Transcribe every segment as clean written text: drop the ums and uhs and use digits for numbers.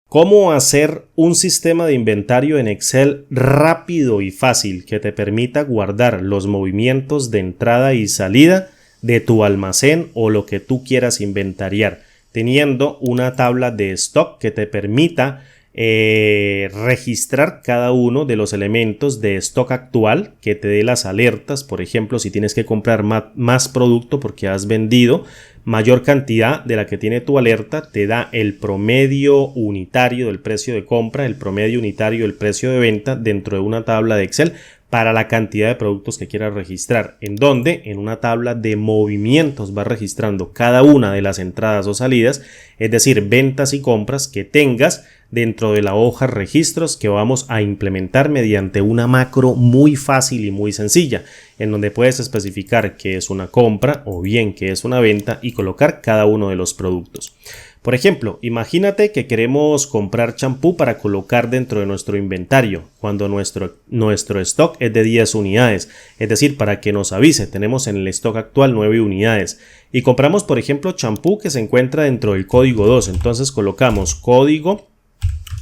¿Cómo hacer un sistema de inventario en Excel rápido y fácil que te permita guardar los movimientos de entrada y salida de tu almacén o lo que tú quieras inventariar, teniendo una tabla de stock que te permita registrar cada uno de los elementos de stock actual, que te dé las alertas? Por ejemplo, si tienes que comprar más producto porque has vendido mayor cantidad de la que tiene tu alerta, te da el promedio unitario del precio de compra, el promedio unitario del precio de venta dentro de una tabla de Excel para la cantidad de productos que quieras registrar, en donde en una tabla de movimientos vas registrando cada una de las entradas o salidas, es decir, ventas y compras que tengas dentro de la hoja registros que vamos a implementar mediante una macro muy fácil y muy sencilla, en donde puedes especificar qué es una compra o bien qué es una venta y colocar cada uno de los productos. Por ejemplo, imagínate que queremos comprar champú para colocar dentro de nuestro inventario cuando nuestro stock es de 10 unidades, es decir, para que nos avise, tenemos en el stock actual 9 unidades y compramos, por ejemplo, champú que se encuentra dentro del código 2, entonces colocamos código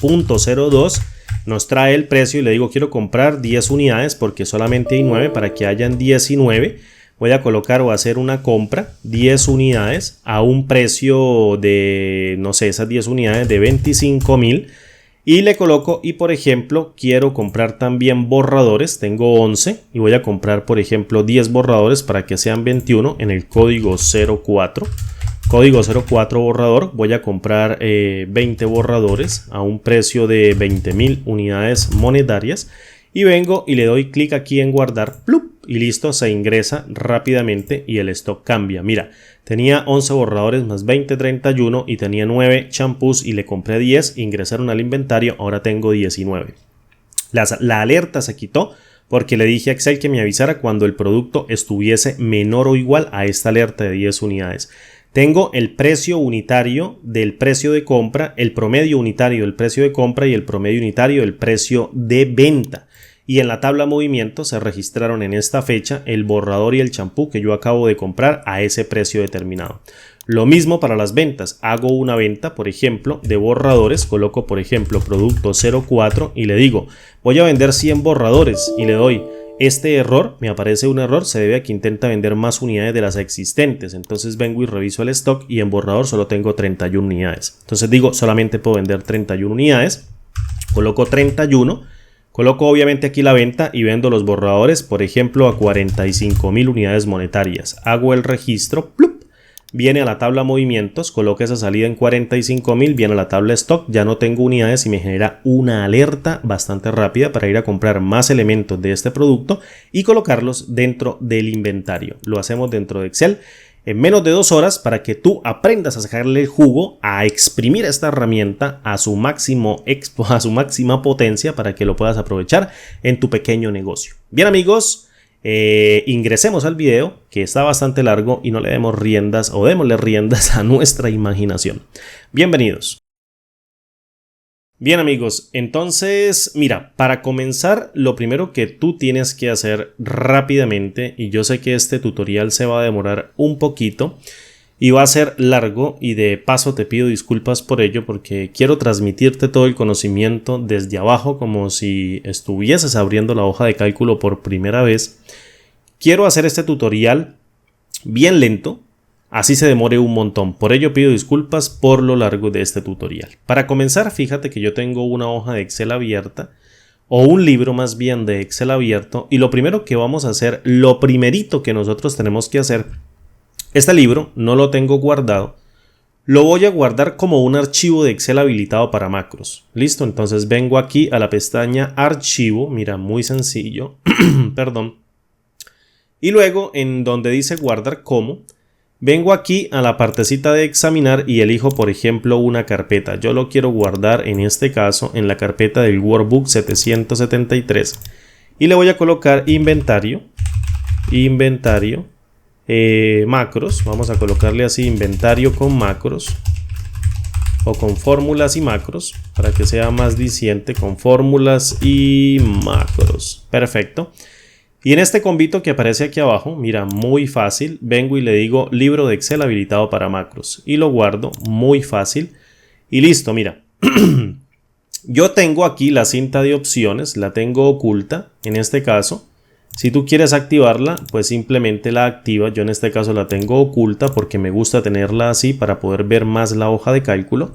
.02, nos trae el precio y le digo quiero comprar 10 unidades porque solamente hay 9 para que hayan 19. Voy a colocar o hacer una compra 10 unidades a un precio de, no sé, esas 10 unidades de 25,000 y le coloco y por ejemplo quiero comprar también borradores, tengo 11 y voy a comprar por ejemplo 10 borradores para que sean 21 en el código 04. Código 04 borrador, voy a comprar 20 borradores a un precio de 20,000 unidades monetarias y vengo y le doy clic aquí en guardar, ¡plup! Y listo, se ingresa rápidamente y el stock cambia. Mira, tenía 11 borradores más 20, 31 y tenía 9 champús y le compré 10, ingresaron al inventario, ahora tengo 19. La alerta se quitó porque le dije a Excel que me avisara cuando el producto estuviese menor o igual a esta alerta de 10 unidades. Tengo el precio unitario del precio de compra, el promedio unitario del precio de compra y el promedio unitario del precio de venta. Y en la tabla movimiento se registraron en esta fecha el borrador y el champú que yo acabo de comprar a ese precio determinado. Lo mismo para las ventas. Hago una venta, por ejemplo, de borradores. Coloco, por ejemplo, producto 04 y le digo, voy a vender 100 borradores y le doy. Este error, me aparece un error, se debe a que intenta vender más unidades de las existentes. Entonces vengo y reviso el stock y en borrador solo tengo 31 unidades. Entonces digo, solamente puedo vender 31 unidades. Coloco 31. Coloco obviamente aquí la venta y vendo los borradores, por ejemplo, a 45,000 unidades monetarias. Hago el registro, ¡plup! Viene a la tabla movimientos, coloco esa salida en 45,000, viene a la tabla stock, ya no tengo unidades y me genera una alerta bastante rápida para ir a comprar más elementos de este producto y colocarlos dentro del inventario. Lo hacemos dentro de Excel en menos de 2 horas para que tú aprendas a sacarle el jugo, a exprimir esta herramienta a su máxima potencia para que lo puedas aprovechar en tu pequeño negocio. Bien amigos, ingresemos al video que está bastante largo y no le demos riendas o démosle riendas a nuestra imaginación. Bienvenidos. Bien amigos, entonces mira, para comenzar lo primero que tú tienes que hacer rápidamente, y yo sé que este tutorial se va a demorar un poquito y va a ser largo y de paso te pido disculpas por ello porque quiero transmitirte todo el conocimiento desde abajo como si estuvieses abriendo la hoja de cálculo por primera vez. Quiero hacer este tutorial bien lento, así se demore un montón, por ello pido disculpas por lo largo de este tutorial. Para comenzar, fíjate que yo tengo una hoja de Excel abierta, o un libro más bien de Excel abierto, y lo primero que vamos a hacer, lo primerito que nosotros tenemos que hacer, este libro no lo tengo guardado, lo voy a guardar como un archivo de Excel habilitado para macros. Listo, entonces vengo aquí a la pestaña archivo, mira, muy sencillo, perdón, y luego en donde dice guardar como, vengo aquí a la partecita de examinar y elijo por ejemplo una carpeta. Yo lo quiero guardar en este caso en la carpeta del Workbook 773 y le voy a colocar inventario, macros, vamos a colocarle así inventario con macros o con fórmulas y macros para que sea más diciente, con fórmulas y macros. Perfecto. Y en este combito que aparece aquí abajo, mira, muy fácil, vengo y le digo libro de Excel habilitado para macros y lo guardo muy fácil y listo, mira. Yo tengo aquí la cinta de opciones, la tengo oculta en este caso. Si tú quieres activarla, pues simplemente la activas. Yo en este caso la tengo oculta porque me gusta tenerla así para poder ver más la hoja de cálculo.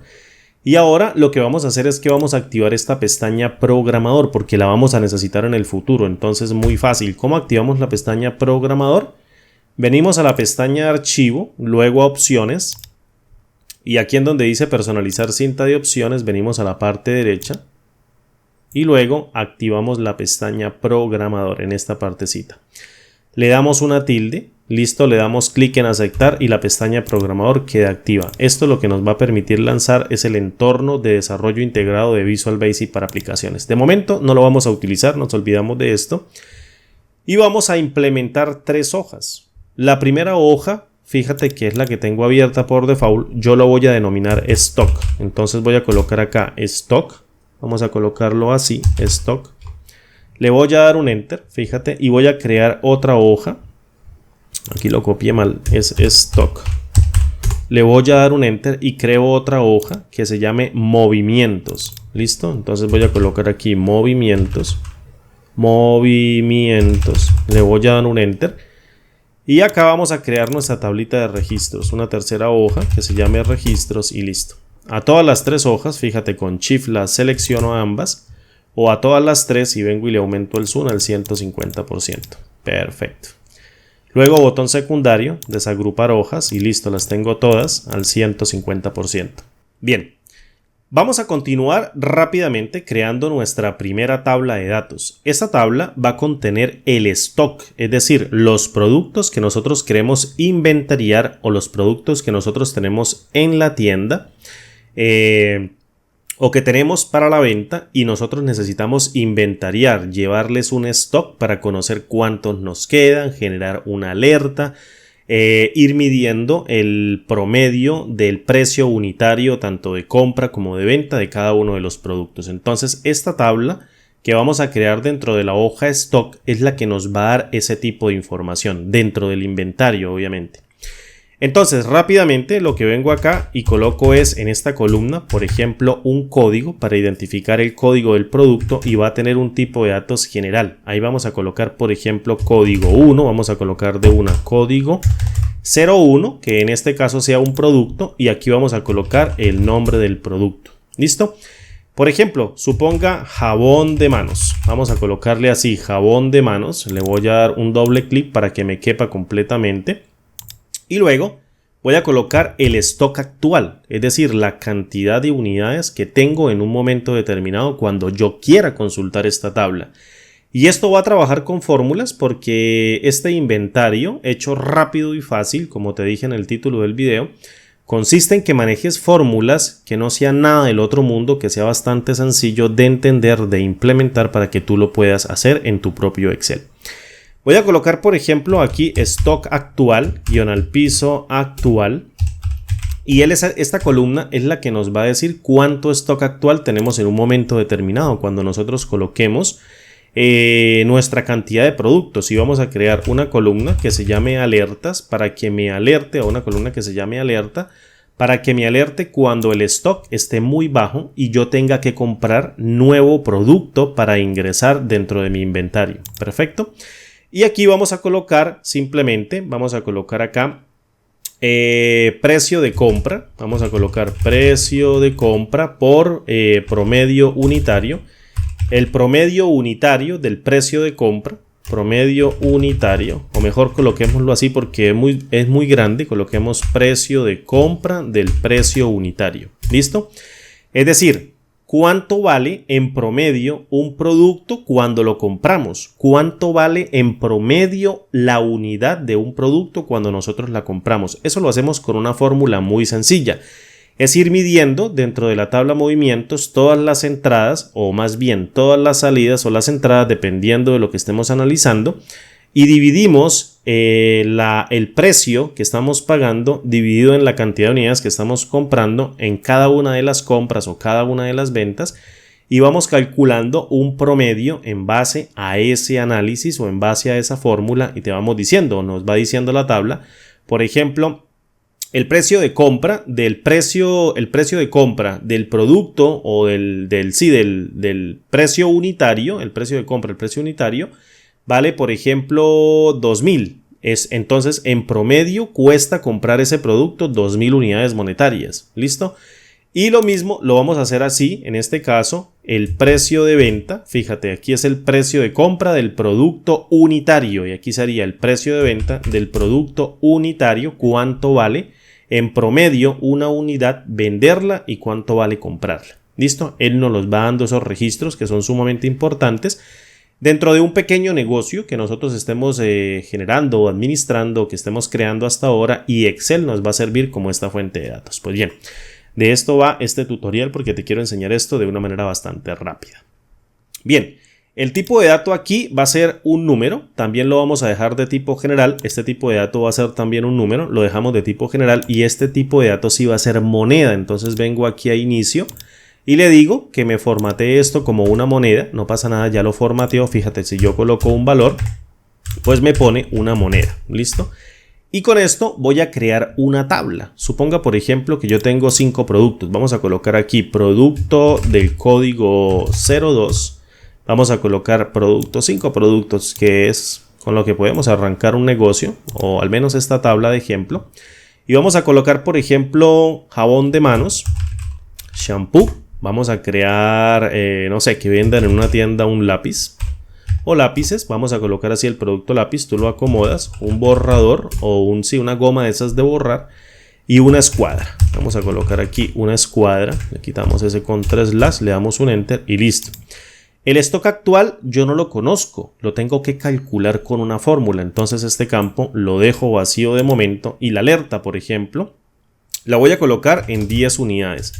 Y ahora lo que vamos a hacer es que vamos a activar esta pestaña programador porque la vamos a necesitar en el futuro. Entonces muy fácil. ¿Cómo activamos la pestaña programador? Venimos a la pestaña de archivo, luego a opciones. Y aquí en donde dice personalizar cinta de opciones, venimos a la parte derecha. Y luego activamos la pestaña programador en esta partecita. Le damos una tilde, listo, le damos clic en aceptar y la pestaña programador queda activa. Esto lo que nos va a permitir lanzar es el entorno de desarrollo integrado de Visual Basic para aplicaciones. De momento no lo vamos a utilizar, nos olvidamos de esto. Y vamos a implementar 3 hojas. La primera hoja, fíjate que es la que tengo abierta por default, yo lo voy a denominar stock. Entonces voy a colocar acá stock. Vamos a colocarlo así, stock. Le voy a dar un enter, fíjate, y voy a crear otra hoja. Aquí lo copié mal, es stock. Le voy a dar un enter y creo otra hoja que se llame movimientos. ¿Listo? Entonces voy a colocar aquí movimientos. Movimientos. Le voy a dar un enter. Y acá vamos a crear nuestra tablita de registros. Una tercera hoja que se llame registros y listo. A todas las 3 hojas, fíjate, con Shift las selecciono ambas. O a todas las 3 y vengo y le aumento el zoom al 150%. Perfecto. Luego botón secundario, desagrupar hojas y listo, las tengo todas al 150%. Bien, vamos a continuar rápidamente creando nuestra primera tabla de datos. Esta tabla va a contener el stock, es decir, los productos que nosotros queremos inventariar o los productos que nosotros tenemos en la tienda. O que tenemos para la venta y nosotros necesitamos inventariar, llevarles un stock para conocer cuántos nos quedan, generar una alerta, ir midiendo el promedio del precio unitario tanto de compra como de venta de cada uno de los productos. Entonces esta tabla que vamos a crear dentro de la hoja stock es la que nos va a dar ese tipo de información dentro del inventario, obviamente. Entonces rápidamente lo que vengo acá y coloco es en esta columna, por ejemplo, un código para identificar el código del producto y va a tener un tipo de datos general. Ahí vamos a colocar, por ejemplo, código 1, vamos a colocar de una código 01, que en este caso sea un producto y aquí vamos a colocar el nombre del producto. ¿Listo? Por ejemplo, suponga jabón de manos. Vamos a colocarle así, jabón de manos. Le voy a dar un doble clic para que me quepa completamente. Y luego voy a colocar el stock actual, es decir, la cantidad de unidades que tengo en un momento determinado cuando yo quiera consultar esta tabla. Y esto va a trabajar con fórmulas porque este inventario, hecho rápido y fácil, como te dije en el título del video, consiste en que manejes fórmulas que no sean nada del otro mundo, que sea bastante sencillo de entender, de implementar para que tú lo puedas hacer en tu propio Excel. Voy a colocar, por ejemplo, aquí stock actual, guión al piso actual. Y esta columna es la que nos va a decir cuánto stock actual tenemos en un momento determinado. Cuando nosotros coloquemos nuestra cantidad de productos. Y vamos a crear una columna que se llame alertas para que me alerte, o una columna que se llame alerta para que me alerte cuando el stock esté muy bajo y yo tenga que comprar nuevo producto para ingresar dentro de mi inventario. Perfecto. Y aquí vamos a colocar simplemente, vamos a colocar acá precio de compra. Vamos a colocar precio de compra por promedio unitario. El promedio unitario del precio de compra. Promedio unitario. O mejor coloquémoslo así porque es muy grande. Coloquemos precio de compra del precio unitario. ¿Listo? Es decir, ¿cuánto vale en promedio un producto cuando lo compramos? ¿Cuánto vale en promedio la unidad de un producto cuando nosotros la compramos? Eso lo hacemos con una fórmula muy sencilla. Es ir midiendo dentro de la tabla movimientos todas las entradas, o más bien todas las salidas o las entradas, dependiendo de lo que estemos analizando, y dividimos el precio que estamos pagando dividido en la cantidad de unidades que estamos comprando en cada una de las compras o cada una de las ventas, y vamos calculando un promedio en base a ese análisis o en base a esa fórmula, y te vamos diciendo, nos va diciendo la tabla, por ejemplo, el precio de compra el precio de compra del producto o del precio unitario, el precio de compra, el precio unitario, vale, por ejemplo, 2.000. Entonces, en promedio, cuesta comprar ese producto 2.000 unidades monetarias. ¿Listo? Y lo mismo lo vamos a hacer así, en este caso, el precio de venta, fíjate, aquí es el precio de compra del producto unitario y aquí sería el precio de venta del producto unitario, cuánto vale en promedio una unidad venderla y cuánto vale comprarla. ¿Listo? Él nos los va dando esos registros que son sumamente importantes dentro de un pequeño negocio que nosotros estemos generando o administrando, que estemos creando hasta ahora, y Excel nos va a servir como esta fuente de datos. Pues bien, de esto va este tutorial porque te quiero enseñar esto de una manera bastante rápida. Bien, el tipo de dato aquí va a ser un número, también lo vamos a dejar de tipo general, este tipo de dato va a ser también un número, lo dejamos de tipo general y este tipo de dato sí va a ser moneda, entonces vengo aquí a inicio y le digo que me formatee esto como una moneda, no pasa nada, ya lo formateo, fíjate, si yo coloco un valor, pues me pone una moneda, ¿listo? Y con esto voy a crear una tabla. Suponga, por ejemplo, que yo tengo 5 productos. Vamos a colocar aquí producto del código 02. Vamos a colocar productos, 5 productos, que es con lo que podemos arrancar un negocio, o al menos esta tabla de ejemplo. Y vamos a colocar, por ejemplo, jabón de manos, shampoo. Vamos a crear, no sé, que vendan en una tienda un lápiz o lápices. Vamos a colocar así el producto lápiz, tú lo acomodas, un borrador o una goma de esas de borrar y una escuadra. Vamos a colocar aquí una escuadra, le quitamos ese contra/, le damos un enter y listo. El stock actual yo no lo conozco, lo tengo que calcular con una fórmula, entonces este campo lo dejo vacío de momento y la alerta, por ejemplo, la voy a colocar en 10 unidades.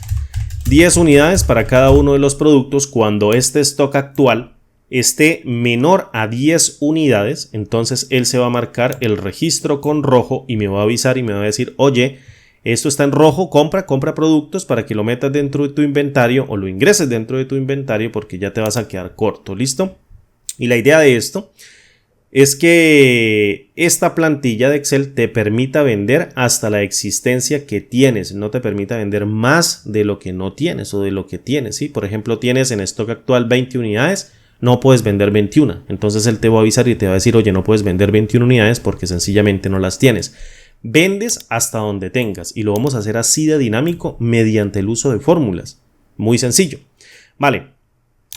10 unidades para cada uno de los productos. Cuando este stock actual esté menor a 10 unidades, entonces él se va a marcar el registro con rojo y me va a avisar y me va a decir, oye, esto está en rojo, compra productos para que lo metas dentro de tu inventario o lo ingreses dentro de tu inventario porque ya te vas a quedar corto, ¿listo? Y la idea de esto es que esta plantilla de Excel te permita vender hasta la existencia que tienes, no te permita vender más de lo que no tienes o de lo que tienes, ¿sí? Por ejemplo, tienes en stock actual 20 unidades, no puedes vender 21, entonces él te va a avisar y te va a decir, oye, no puedes vender 21 unidades porque sencillamente no las tienes. Vendes hasta donde tengas y lo vamos a hacer así de dinámico mediante el uso de fórmulas. Muy sencillo. Vale.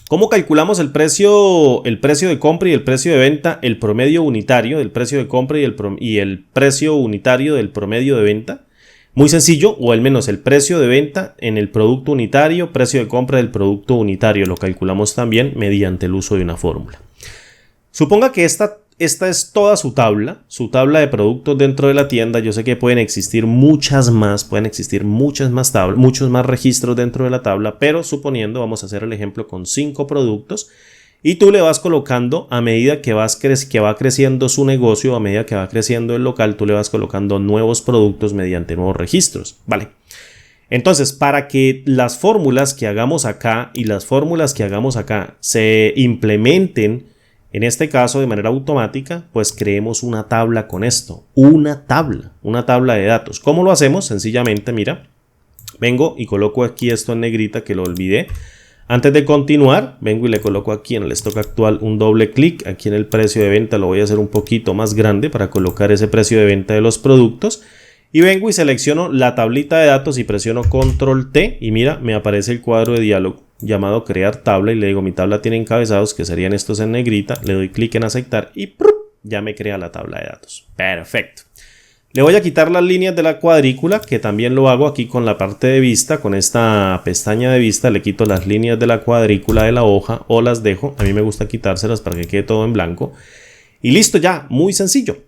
¿Cómo calculamos el precio de compra y el precio de venta? El promedio unitario del precio de compra y el precio unitario del promedio de venta. Muy sencillo, o al menos el precio de venta en el producto unitario, precio de compra del producto unitario. Lo calculamos también mediante el uso de una fórmula. Suponga que esta es toda su tabla de productos dentro de la tienda. Yo sé que pueden existir muchas más tablas, muchos más registros dentro de la tabla, pero suponiendo, vamos a hacer el ejemplo con 5 productos y tú le vas colocando a medida que va creciendo su negocio, a medida que va creciendo el local, tú le vas colocando nuevos productos mediante nuevos registros, ¿vale? Entonces, para que las fórmulas que hagamos acá y las fórmulas que hagamos acá se implementen en este caso de manera automática, pues creemos una tabla con esto, una tabla de datos. ¿Cómo lo hacemos? Sencillamente, mira, vengo y coloco aquí esto en negrita que lo olvidé. Antes de continuar, vengo y le coloco aquí en el stock actual un doble clic. Aquí en el precio de venta lo voy a hacer un poquito más grande para colocar ese precio de venta de los productos. Y vengo y selecciono la tablita de datos y presiono control T y mira, me aparece el cuadro de diálogo llamado crear tabla y le digo mi tabla tiene encabezados que serían estos en negrita, le doy clic en aceptar y ¡prup! Ya me crea la tabla de datos. Perfecto. Le voy a quitar las líneas de la cuadrícula, que también lo hago aquí con la parte de vista, con esta pestaña de vista le quito las líneas de la cuadrícula de la hoja o las dejo, a mí me gusta quitárselas para que quede todo en blanco y listo ya, muy sencillo.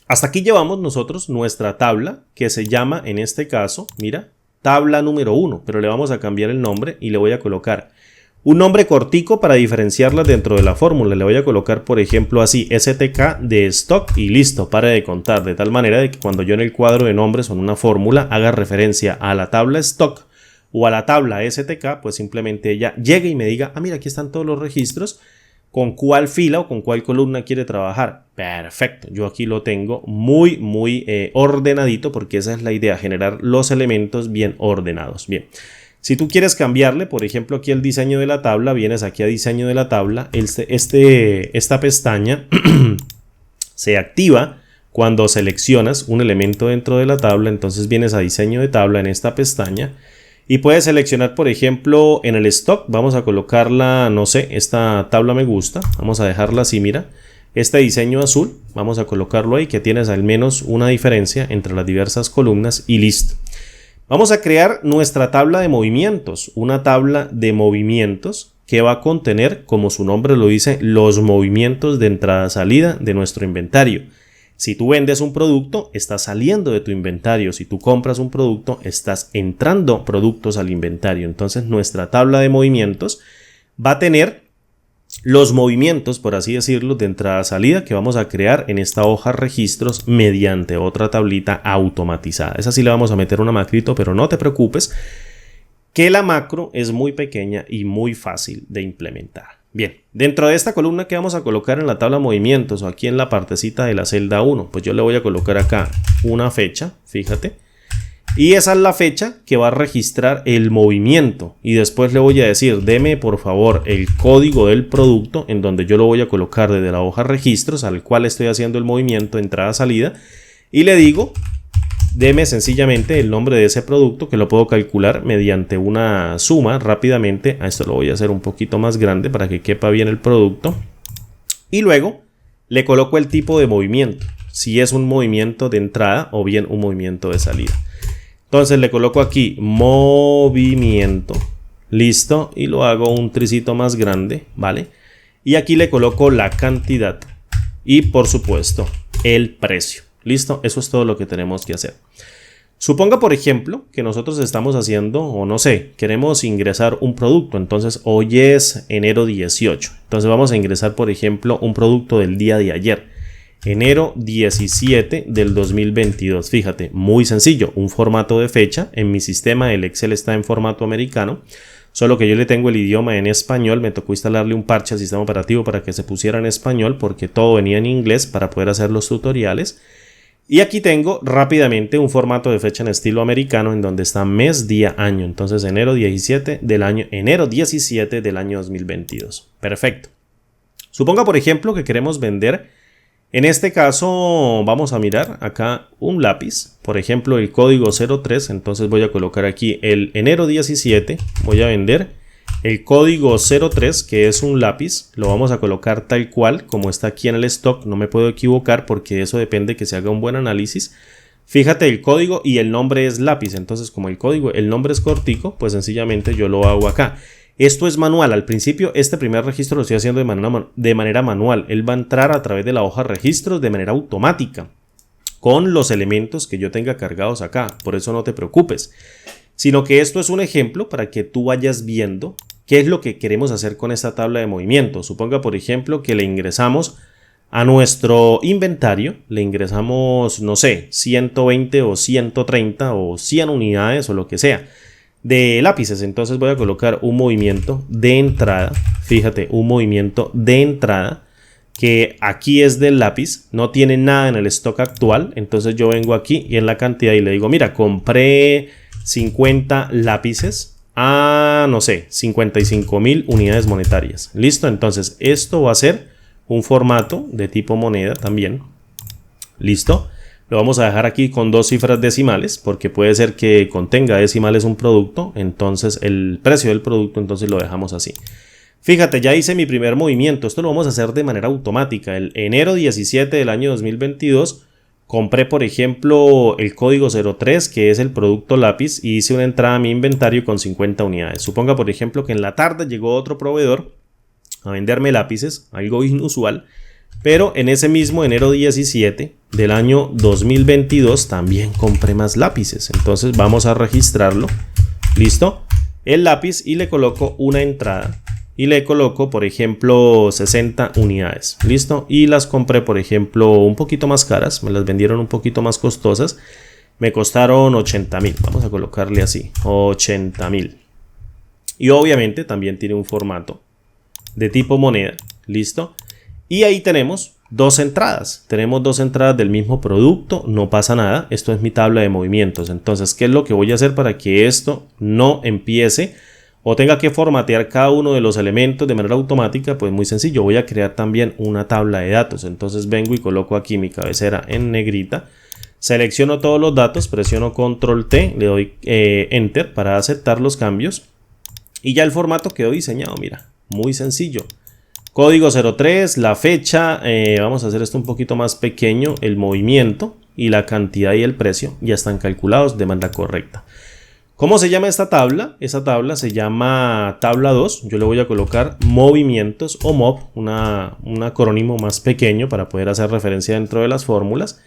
Hasta aquí llevamos nosotros nuestra tabla que se llama en este caso, mira, tabla número 1, pero le vamos a cambiar el nombre y le voy a colocar un nombre cortico para diferenciarlas dentro de la fórmula. Le voy a colocar, por ejemplo, así, STK de stock y listo, pare de contar, de tal manera de que cuando yo en el cuadro de nombres o en una fórmula haga referencia a la tabla stock o a la tabla STK, pues simplemente ella llegue y me diga, ah, mira, aquí están todos los registros. con cuál fila o con cuál columna quiere trabajar. Perfecto, yo aquí lo tengo muy ordenadito, porque esa es la idea, generar los elementos bien ordenados. Bien, si tú quieres cambiarle, por ejemplo, aquí el diseño de la tabla, vienes aquí a diseño de la tabla. Esta pestaña se activa cuando seleccionas un elemento dentro de la tabla. Entonces vienes a diseño de tabla en esta pestaña y puedes seleccionar, por ejemplo, en el stock, vamos a colocarla, no sé, esta tabla me gusta, vamos a dejarla así, mira, este diseño azul, vamos a colocarlo ahí, que tienes al menos una diferencia entre las diversas columnas y listo. Vamos a crear nuestra tabla de movimientos, una tabla de movimientos que va a contener, como su nombre lo dice, los movimientos de entrada-salida de nuestro inventario. Si tú vendes un producto, estás saliendo de tu inventario. Si tú compras un producto, estás entrando productos al inventario. Entonces nuestra tabla de movimientos va a tener los movimientos, por así decirlo, de entrada-salida que vamos a crear en esta hoja registros mediante otra tablita automatizada. Esa sí le vamos a meter una macrito, pero no te preocupes, que la macro es muy pequeña y muy fácil de implementar. Bien, dentro de esta columna que vamos a colocar en la tabla de movimientos o aquí en la partecita de la celda 1, pues yo le voy a colocar acá una fecha, fíjate, y esa es la fecha que va a registrar el movimiento, y después le voy a decir, deme por favor el código del producto, en donde yo lo voy a colocar desde la hoja registros al cual estoy haciendo el movimiento entrada-salida, y le digo, deme sencillamente el nombre de ese producto, que lo puedo calcular mediante una suma rápidamente. A esto lo voy a hacer un poquito más grande para que quepa bien el producto. Y luego le coloco el tipo de movimiento, si es un movimiento de entrada o bien un movimiento de salida. Entonces le coloco aquí movimiento, listo, y lo hago un tricito más grande, ¿vale? Y aquí le coloco la cantidad y por supuesto el precio. Listo, eso es todo lo que tenemos que hacer. Suponga, por ejemplo, que nosotros estamos haciendo, o no sé, queremos ingresar un producto. Entonces, hoy es enero 18. Entonces, vamos a ingresar, por ejemplo, un producto del día de ayer. Enero 17 del 2022. Fíjate, muy sencillo. Un formato de fecha. En mi sistema, el Excel está en formato americano. Solo que yo le tengo el idioma en español. Me tocó instalarle un parche al sistema operativo para que se pusiera en español, porque todo venía en inglés para poder hacer los tutoriales. Y aquí tengo rápidamente un formato de fecha en estilo americano en donde está mes, día, año. Entonces enero 17 del año 2022. Perfecto. Suponga, por ejemplo, que queremos vender, en este caso vamos a mirar acá un lápiz, por ejemplo el código 03. Entonces voy a colocar aquí el enero 17, voy a vender el código 03, que es un lápiz. Lo vamos a colocar tal cual como está aquí en el stock. No me puedo equivocar porque eso depende que se haga un buen análisis. Fíjate, el código y el nombre es lápiz. Entonces, como el nombre es cortico, pues sencillamente yo lo hago acá. Esto es manual. Al principio, este primer registro lo estoy haciendo de manera manual. Él va a entrar a través de la hoja registros de manera automática, con los elementos que yo tenga cargados acá. Por eso no te preocupes. Sino que esto es un ejemplo para que tú vayas viendo qué es lo que queremos hacer con esta tabla de movimiento. Suponga, por ejemplo, que le ingresamos a nuestro inventario, le ingresamos, no sé, 120 o 130 o 100 unidades o lo que sea de lápices. Entonces voy a colocar un movimiento de entrada. Fíjate, un movimiento de entrada que aquí es del lápiz, no tiene nada en el stock actual. Entonces yo vengo aquí y en la cantidad y le digo, mira, compré 50 lápices a, no sé, 55,000 unidades monetarias. Listo, entonces esto va a ser un formato de tipo moneda también. Listo, lo vamos a dejar aquí con 2 cifras decimales, porque puede ser que contenga decimales un producto. Entonces el precio del producto, entonces lo dejamos así. Fíjate, ya hice mi primer movimiento. Esto lo vamos a hacer de manera automática. El enero 17 del año 2022 compré, por ejemplo, el código 03, que es el producto lápiz, y hice una entrada a mi inventario con 50 unidades. Suponga, por ejemplo, que en la tarde llegó otro proveedor a venderme lápices, algo inusual, pero en ese mismo enero 17 del año 2022 también compré más lápices. Entonces vamos a registrarlo. Listo, el lápiz, y le coloco una entrada. Y le coloco, por ejemplo, 60 unidades. Listo. Y las compré, por ejemplo, un poquito más caras. Me las vendieron un poquito más costosas. Me costaron 80,000. Vamos a colocarle así, 80,000. Y obviamente también tiene un formato de tipo moneda. ¿listo? Y ahí tenemos dos entradas. Tenemos dos entradas del mismo producto, no pasa nada. Esto es mi tabla de movimientos. Entonces, ¿qué es lo que voy a hacer para que esto no empiece o tenga que formatear cada uno de los elementos de manera automática? Pues muy sencillo, voy a crear también una tabla de datos. Entonces vengo y coloco aquí mi cabecera en negrita. Selecciono todos los datos, presiono Control T, le doy Enter para aceptar los cambios. Y ya el formato quedó diseñado, mira, muy sencillo. Código 03, la fecha, vamos a hacer esto un poquito más pequeño, el movimiento y la cantidad y el precio ya están calculados de manera correcta. ¿Cómo se llama esta tabla? Esta tabla se llama tabla 2. Yo le voy a colocar movimientos o MOV, un acrónimo más pequeño para poder hacer referencia dentro de las fórmulas.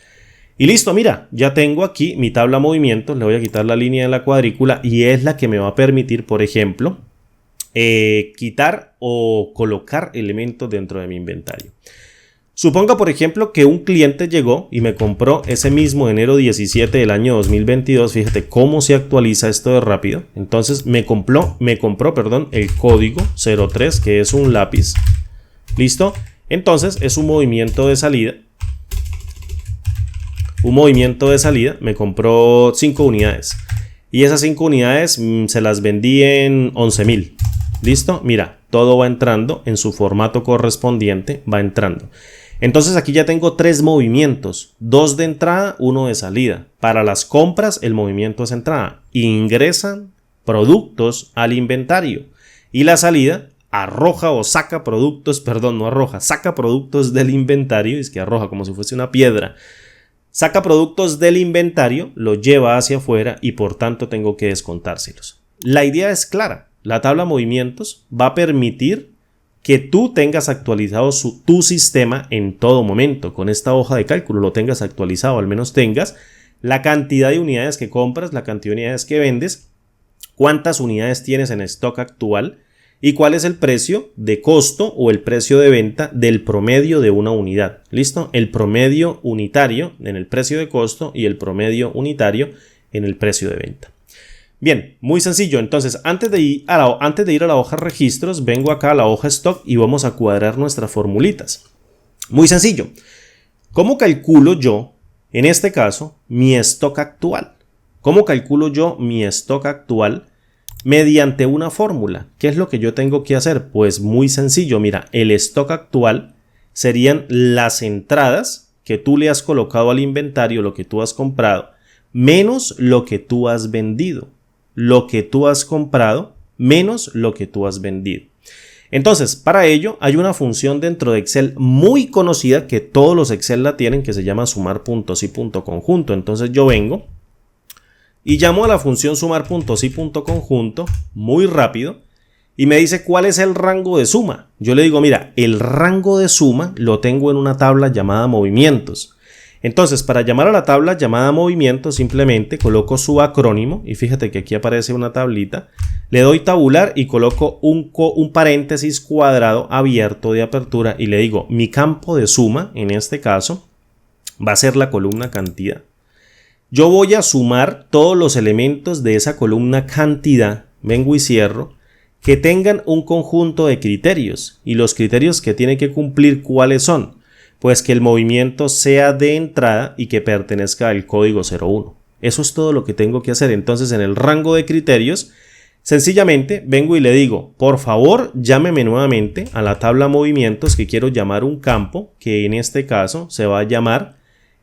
Y listo, mira, ya tengo aquí mi tabla movimientos, le voy a quitar la línea de la cuadrícula y es la que me va a permitir, por ejemplo, quitar o colocar elementos dentro de mi inventario. Suponga, por ejemplo, que un cliente llegó y me compró ese mismo enero 17 del año 2022. Fíjate cómo se actualiza esto de rápido. Entonces me compró, el código 03, que es un lápiz. ¿Listo? Entonces es un movimiento de salida. Me compró 5 unidades. Y esas 5 unidades se las vendí en 11.000. ¿Listo? Mira, todo va entrando en su formato correspondiente, va entrando. Entonces aquí ya tengo 3 movimientos, 2 de entrada, 1 de salida. Para las compras el movimiento es entrada. Ingresan productos al inventario. Y la salida arroja o saca productos, perdón, no arroja, saca productos del inventario. Es que arroja como si fuese una piedra. Saca productos del inventario, los lleva hacia afuera y por tanto tengo que descontárselos. La idea es clara. La tabla movimientos va a permitir que tú tengas actualizado tu sistema en todo momento. Con esta hoja de cálculo lo tengas actualizado, al menos tengas la cantidad de unidades que compras, la cantidad de unidades que vendes, cuántas unidades tienes en stock actual y cuál es el precio de costo o el precio de venta del promedio de una unidad. ¿Listo? El promedio unitario en el precio de costo y el promedio unitario en el precio de venta. Bien, muy sencillo. Entonces, antes de ir a la hoja registros, vengo acá a la hoja stock y vamos a cuadrar nuestras formulitas. Muy sencillo. ¿Cómo calculo yo, en este caso, mi stock actual? ¿Cómo calculo yo mi stock actual? Mediante una fórmula. ¿Qué es lo que yo tengo que hacer? Pues muy sencillo. Mira, el stock actual serían las entradas que tú le has colocado al inventario, lo que tú has comprado, menos lo que tú has vendido. Lo que tú has comprado menos lo que tú has vendido. Entonces, para ello hay una función dentro de Excel muy conocida que todos los Excel la tienen, que se llama sumar puntos y punto conjunto. Entonces yo vengo y llamo a la función sumar puntos y punto conjunto muy rápido y me dice cuál es el rango de suma. Yo le digo, mira, el rango de suma lo tengo en una tabla llamada movimientos. Entonces, para llamar a la tabla llamada movimiento, simplemente coloco su acrónimo y fíjate que aquí aparece una tablita. Le doy tabular y coloco un paréntesis cuadrado abierto de apertura y le digo, mi campo de suma, en este caso, va a ser la columna cantidad. Yo voy a sumar todos los elementos de esa columna cantidad, vengo y cierro, que tengan un conjunto de criterios. Y los criterios que tiene que cumplir, ¿cuáles son? Pues que el movimiento sea de entrada y que pertenezca al código 01. Eso es todo lo que tengo que hacer. Entonces, en el rango de criterios, sencillamente vengo y le digo, por favor, llámeme nuevamente a la tabla movimientos que quiero llamar un campo, que en este caso se va a llamar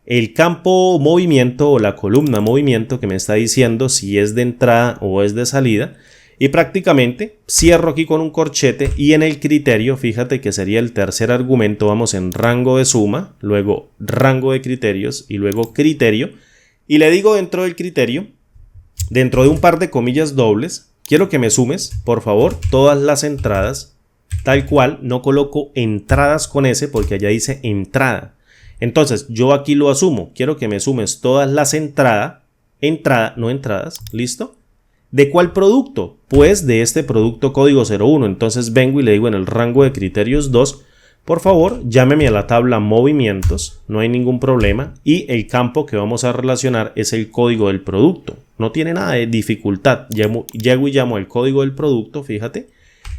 el campo movimiento o la columna movimiento, que me está diciendo si es de entrada o es de salida. Y prácticamente cierro aquí con un corchete y en el criterio, fíjate que sería el tercer argumento, vamos en rango de suma, luego rango de criterios y luego criterio. Y le digo dentro del criterio, dentro de un par de comillas dobles, quiero que me sumes, por favor, todas las entradas, tal cual, no coloco entradas con S porque allá dice entrada. Entonces yo aquí lo asumo, quiero que me sumes todas las entradas, no entradas, ¿listo? ¿De cuál producto? Pues de este producto código 01. Entonces vengo y le digo en el rango de criterios 2, por favor, llámeme a la tabla movimientos, no hay ningún problema. Y el campo que vamos a relacionar es el código del producto. No tiene nada de dificultad. Llego y llamo el código del producto, fíjate.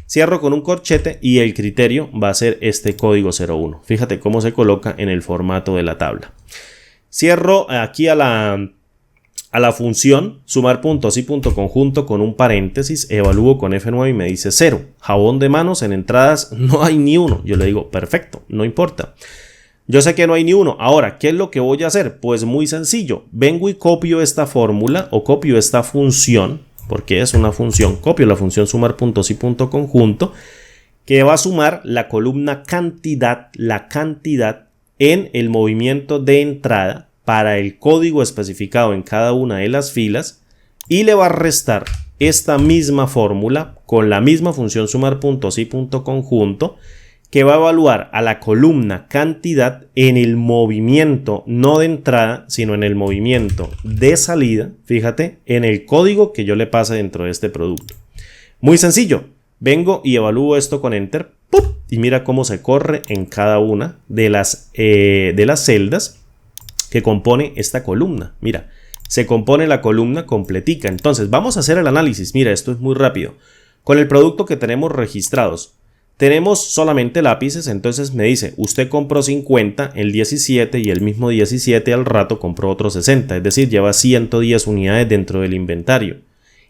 Cierro con un corchete y el criterio va a ser este código 01. Fíjate cómo se coloca en el formato de la tabla. Cierro aquí a la función sumar puntos y punto conjunto con un paréntesis, evalúo con F9 y me dice 0. Jabón de manos en entradas no hay ni uno. Yo le digo perfecto, no importa. Yo sé que no hay ni uno. Ahora, ¿qué es lo que voy a hacer? Pues muy sencillo. Vengo y copio esta fórmula o copio esta función, porque es una función. Copio la función sumar puntos y punto conjunto, que va a sumar la columna cantidad, la cantidad en el movimiento de entrada para el código especificado en cada una de las filas y le va a restar esta misma fórmula con la misma función sumar puntos y punto conjunto, que va a evaluar a la columna cantidad en el movimiento no de entrada, sino en el movimiento de salida, fíjate, en el código que yo le pase dentro de este producto. Muy sencillo, vengo y evalúo esto con Enter, ¡pum! Y mira cómo se corre en cada una de las celdas que compone esta columna. Mira, se compone la columna completica. Entonces vamos a hacer el análisis. Mira, esto es muy rápido. Con el producto que tenemos registrados, tenemos solamente lápices, entonces me dice, usted compró 50 el 17 y el mismo 17 al rato compró otros 60, es decir, lleva 110 unidades dentro del inventario.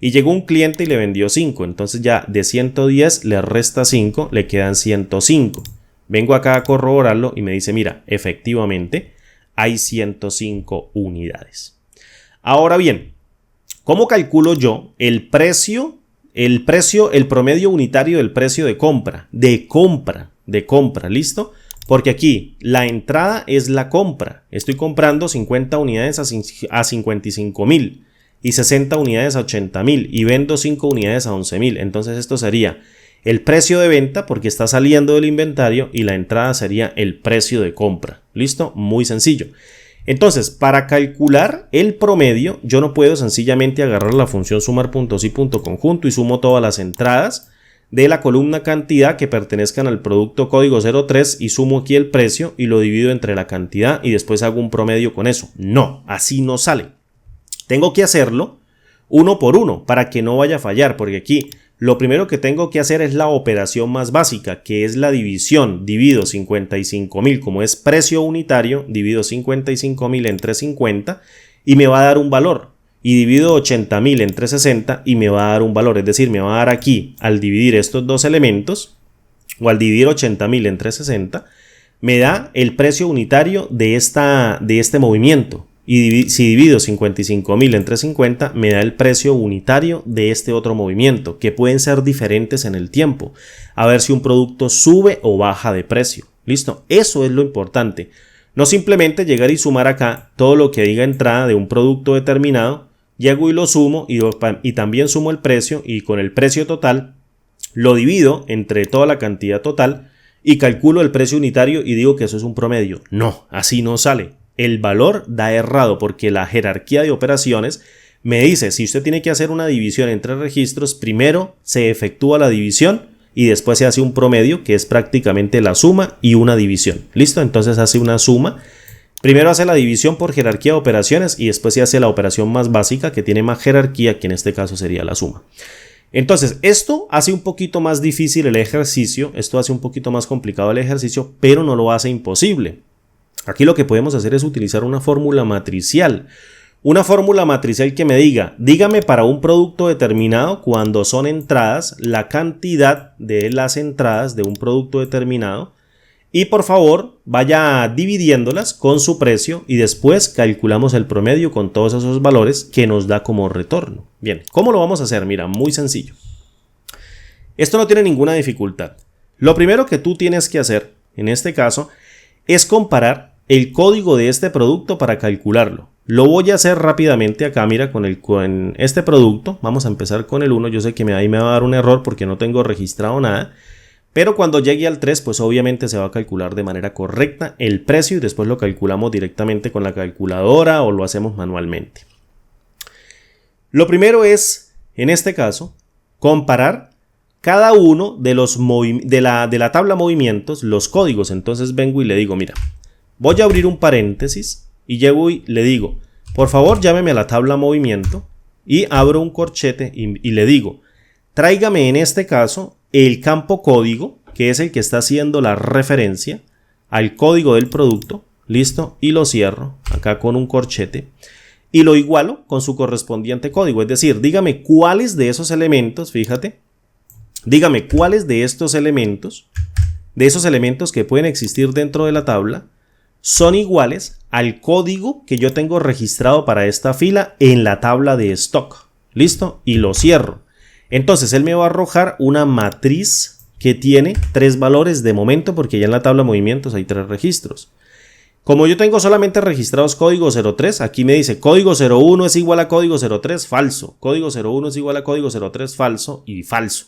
Y llegó un cliente y le vendió 5, entonces ya de 110 le resta 5, le quedan 105. Vengo acá a corroborarlo y me dice, mira, efectivamente hay 105 unidades. Ahora bien, ¿cómo calculo yo el precio? El promedio unitario del precio de compra, ¿listo? Porque aquí la entrada es la compra. Estoy comprando 50 unidades a 55,000 y 60 unidades a 80,000 y vendo 5 unidades a 11,000. Entonces esto sería el precio de venta porque está saliendo del inventario y la entrada sería el precio de compra. ¿Listo? Muy sencillo. Entonces, para calcular el promedio, yo no puedo sencillamente agarrar la función sumar puntos y punto conjunto y sumo todas las entradas de la columna cantidad que pertenezcan al producto código 03 y sumo aquí el precio y lo divido entre la cantidad y después hago un promedio con eso. No, así no sale. Tengo que hacerlo uno por uno para que no vaya a fallar, porque aquí lo primero que tengo que hacer es la operación más básica, que es la división. Divido 55,000 como es precio unitario, divido 55,000 entre 50 y me va a dar un valor. Y divido 80,000 entre 60 y me va a dar un valor. Es decir, me va a dar aquí, al dividir estos dos elementos, o al dividir 80,000 entre 60, me da el precio unitario de este movimiento. Y si divido 55,000 entre 50, me da el precio unitario de este otro movimiento, que pueden ser diferentes en el tiempo. A ver si un producto sube o baja de precio. ¿Listo? Eso es lo importante. No simplemente llegar y sumar acá todo lo que diga entrada de un producto determinado. Llego y lo sumo y también sumo el precio y con el precio total lo divido entre toda la cantidad total y calculo el precio unitario y digo que eso es un promedio. No, así no sale. El valor da errado porque la jerarquía de operaciones me dice si usted tiene que hacer una división entre registros, primero se efectúa la división y después se hace un promedio que es prácticamente la suma y una división. ¿Listo? Entonces hace una suma. Primero hace la división por jerarquía de operaciones y después se hace la operación más básica que tiene más jerarquía, que en este caso sería la suma. Entonces esto hace un poquito más difícil el ejercicio, esto hace un poquito más complicado el ejercicio, pero no lo hace imposible. Aquí lo que podemos hacer es utilizar una fórmula matricial. Una fórmula matricial que me diga, dígame para un producto determinado cuando son entradas, la cantidad de las entradas de un producto determinado y por favor vaya dividiéndolas con su precio y después calculamos el promedio con todos esos valores que nos da como retorno. Bien, ¿cómo lo vamos a hacer? Mira, muy sencillo. Esto no tiene ninguna dificultad. Lo primero que tú tienes que hacer, en este caso, es comparar el código de este producto para calcularlo. Lo voy a hacer rápidamente acá, mira, con este producto. Vamos a empezar con el 1. Yo sé que ahí me va a dar un error porque no tengo registrado nada. Pero cuando llegue al 3, pues obviamente se va a calcular de manera correcta el precio y después lo calculamos directamente con la calculadora o lo hacemos manualmente. Lo primero es, en este caso, comparar cada uno de la tabla movimientos, los códigos. Entonces vengo y le digo, mira, voy a abrir un paréntesis y llego y le digo, por favor llámeme a la tabla movimiento y abro un corchete y le digo, tráigame en este caso el campo código, que es el que está haciendo la referencia al código del producto, listo, y lo cierro acá con un corchete y lo igualo con su correspondiente código. Es decir, dígame cuáles de esos elementos, fíjate, dígame cuáles de estos elementos, de esos elementos que pueden existir dentro de la tabla, son iguales al código que yo tengo registrado para esta fila en la tabla de stock. ¿Listo? Y lo cierro. Entonces él me va a arrojar una matriz que tiene 3 valores de momento, porque ya en la tabla de movimientos hay 3 registros. Como yo tengo solamente registrados código 03, aquí me dice código 01 es igual a código 03, falso. Código 01 es igual a código 03, falso y falso.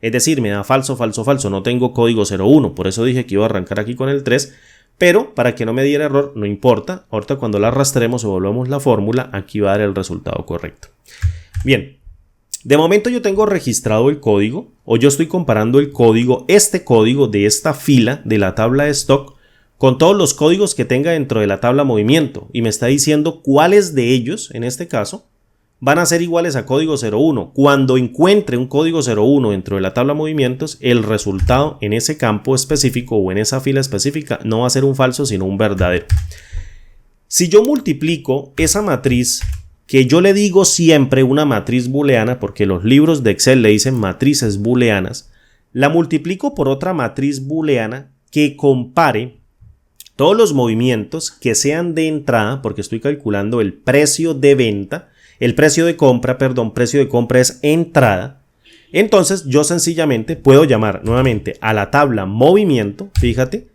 Es decir, me da falso, falso, falso. No tengo código 01, por eso dije que iba a arrancar aquí con el 3. Pero para que no me diera error, no importa. Ahorita cuando la arrastremos o volvamos la fórmula, aquí va a dar el resultado correcto. Bien, de momento yo tengo registrado el código, o yo estoy comparando el código, este código de esta fila de la tabla de stock, con todos los códigos que tenga dentro de la tabla movimiento, y me está diciendo cuáles de ellos, en este caso, van a ser iguales a código 01. Cuando encuentre un código 01 dentro de la tabla movimientos, el resultado en ese campo específico o en esa fila específica no va a ser un falso, sino un verdadero. Si yo multiplico esa matriz, que yo le digo siempre una matriz booleana, porque los libros de Excel le dicen matrices booleanas, la multiplico por otra matriz booleana que compare todos los movimientos que sean de entrada, porque estoy calculando el precio de venta, el precio de compra, perdón, precio de compra es entrada. Entonces yo sencillamente puedo llamar nuevamente a la tabla movimiento, fíjate,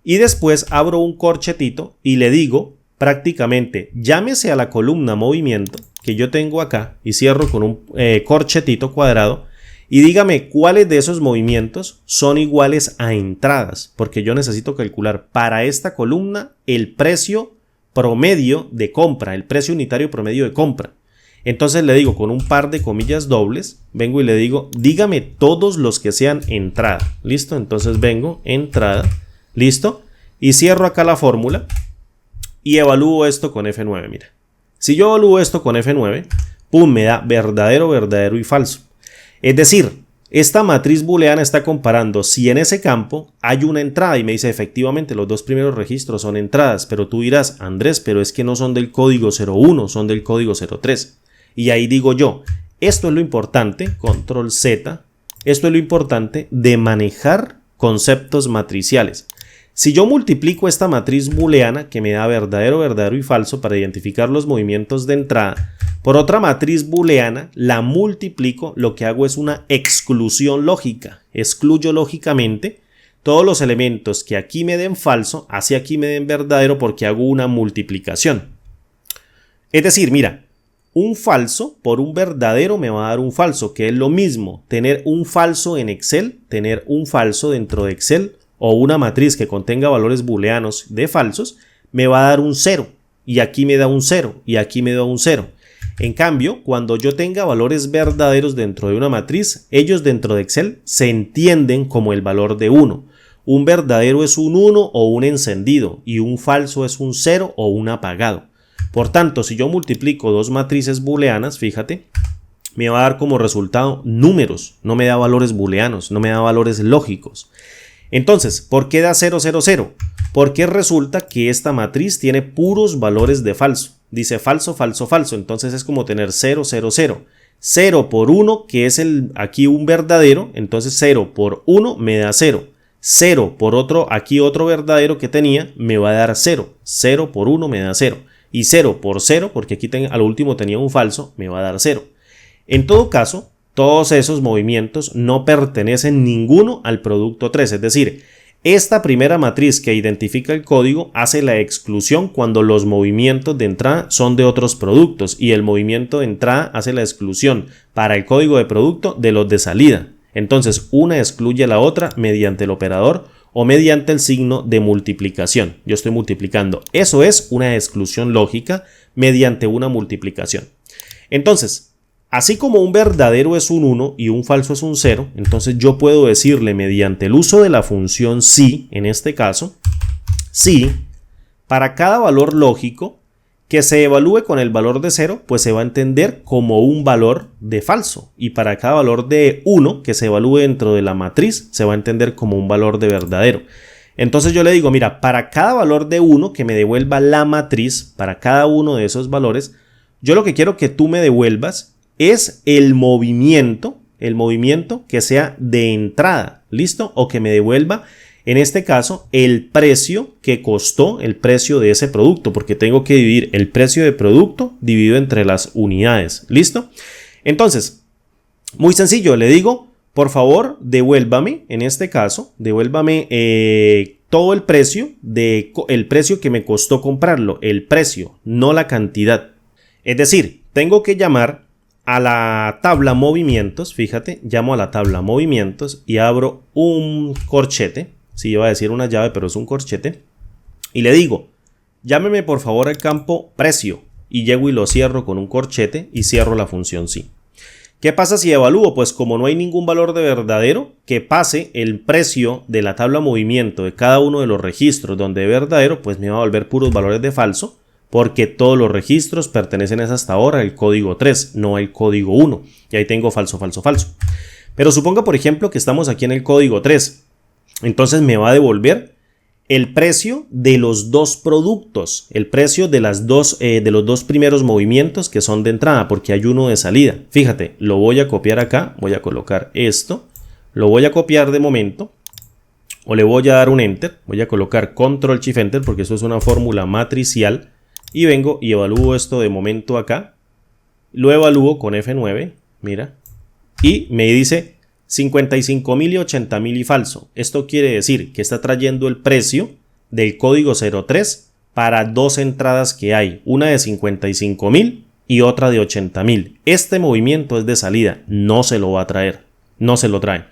y después abro un corchetito y le digo prácticamente llámese a la columna movimiento que yo tengo acá y cierro con un corchetito cuadrado y dígame cuáles de esos movimientos son iguales a entradas, porque yo necesito calcular para esta columna el precio promedio de compra, el precio unitario promedio de compra. Entonces le digo con un par de comillas dobles, vengo y le digo, dígame todos los que sean entrada. ¿Listo? Entonces vengo, entrada, ¿listo? Y cierro acá la fórmula y evalúo esto con F9, mira. Si yo evalúo esto con F9, pum, me da verdadero, verdadero y falso. Es decir, esta matriz booleana está comparando si en ese campo hay una entrada y me dice efectivamente los dos primeros registros son entradas, pero tú dirás, Andrés, pero es que no son del código 01, son del código 03. Y ahí digo yo, esto es lo importante, control Z, esto es lo importante de manejar conceptos matriciales. Si yo multiplico esta matriz booleana que me da verdadero, verdadero y falso para identificar los movimientos de entrada, por otra matriz booleana, la multiplico, lo que hago es una exclusión lógica. Excluyo lógicamente todos los elementos que aquí me den falso, hacia aquí me den verdadero porque hago una multiplicación. Es decir, mira, un falso por un verdadero me va a dar un falso, que es lo mismo tener un falso en Excel, tener un falso dentro de Excel o una matriz que contenga valores booleanos de falsos, me va a dar un 0 y aquí me da un 0 y aquí me da un 0. En cambio, cuando yo tenga valores verdaderos dentro de una matriz, ellos dentro de Excel se entienden como el valor de 1. Un verdadero es un 1 o un encendido y un falso es un 0 o un apagado. Por tanto, si yo multiplico dos matrices booleanas, fíjate, me va a dar como resultado números, no me da valores booleanos, no me da valores lógicos. Entonces, ¿por qué da 0, 0, 0? Porque resulta que esta matriz tiene puros valores de falso. Dice falso, falso, falso. Entonces es como tener 0, 0, 0. 0 por 1, que es aquí un verdadero. Entonces 0 por 1 me da 0. 0 por otro, aquí otro verdadero que tenía, me va a dar 0. 0 por 1 me da 0. Y 0 por 0, porque aquí al último tenía un falso, me va a dar 0. En todo caso, todos esos movimientos no pertenecen ninguno al producto 3. Es decir, esta primera matriz que identifica el código hace la exclusión cuando los movimientos de entrada son de otros productos y el movimiento de entrada hace la exclusión para el código de producto de los de salida. Entonces, una excluye a la otra mediante el operador o mediante el signo de multiplicación. Yo estoy multiplicando. Eso es una exclusión lógica mediante una multiplicación. Entonces, así como un verdadero es un 1 y un falso es un 0, entonces yo puedo decirle mediante el uso de la función si, en este caso, si para cada valor lógico Que se evalúe con el valor de 0, pues se va a entender como un valor de falso. Y para cada valor de 1 que se evalúe dentro de la matriz, se va a entender como un valor de verdadero. Entonces yo le digo, mira, para cada valor de 1 que me devuelva la matriz, para cada uno de esos valores, yo lo que quiero que tú me devuelvas es el movimiento que sea de entrada, ¿listo? O que me devuelva, en este caso, el precio que costó, el precio de ese producto, porque tengo que dividir el precio de producto dividido entre las unidades, ¿listo? Entonces, muy sencillo, le digo, por favor, devuélvame, en este caso, devuélvame todo el precio que me costó comprarlo, el precio, no la cantidad. Es decir, tengo que llamar a la tabla movimientos, fíjate, llamo a la tabla movimientos y abro un corchete. Sí, iba a decir una llave, pero es un corchete. Y le digo, llámeme por favor al campo precio. Y llego y lo cierro con un corchete y cierro la función sí. ¿Qué pasa si evalúo? Pues como no hay ningún valor de verdadero, que pase el precio de la tabla movimiento de cada uno de los registros donde de verdadero, pues me va a volver puros valores de falso, porque todos los registros pertenecen hasta ahora al código 3, no al código 1. Y ahí tengo falso, falso, falso. Pero suponga, por ejemplo, que estamos aquí en el código 3. Entonces me va a devolver el precio de los dos productos, el precio de los dos primeros movimientos que son de entrada, porque hay uno de salida. Fíjate, lo voy a copiar acá, voy a colocar esto, lo voy a copiar de momento, o le voy a dar un enter, voy a colocar control shift enter porque eso es una fórmula matricial, y vengo y evalúo esto de momento acá, lo evalúo con F9, mira, y me dice 55.000 y 80.000 y falso. Esto quiere decir que está trayendo el precio del código 03 para dos entradas que hay, una de 55.000 y otra de 80.000. Este movimiento es de salida, no se lo va a traer, no se lo trae.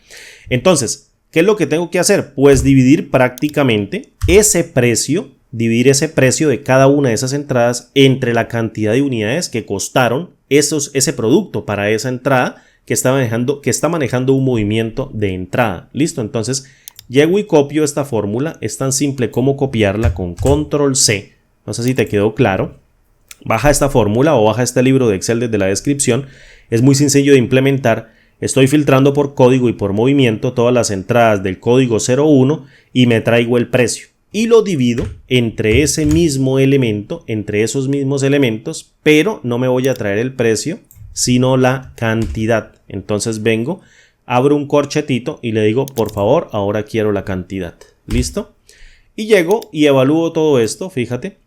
Entonces, ¿qué es lo que tengo que hacer? Pues dividir prácticamente ese precio, de cada una de esas entradas entre la cantidad de unidades que costaron ese producto para esa entrada que está manejando un movimiento de entrada. ¿Listo? Entonces, llego y copio esta fórmula. Es tan simple como copiarla con control C. No sé si te quedó claro. Baja esta fórmula o baja este libro de Excel desde la descripción. Es muy sencillo de implementar. Estoy filtrando por código y por movimiento todas las entradas del código 01 y me traigo el precio. Y lo divido entre ese mismo elemento, entre esos mismos elementos, pero no me voy a traer el precio, sino la cantidad. Entonces vengo, abro un corchetito y le digo, por favor, ahora quiero la cantidad. ¿Listo? Y llego y evalúo todo esto, fíjate,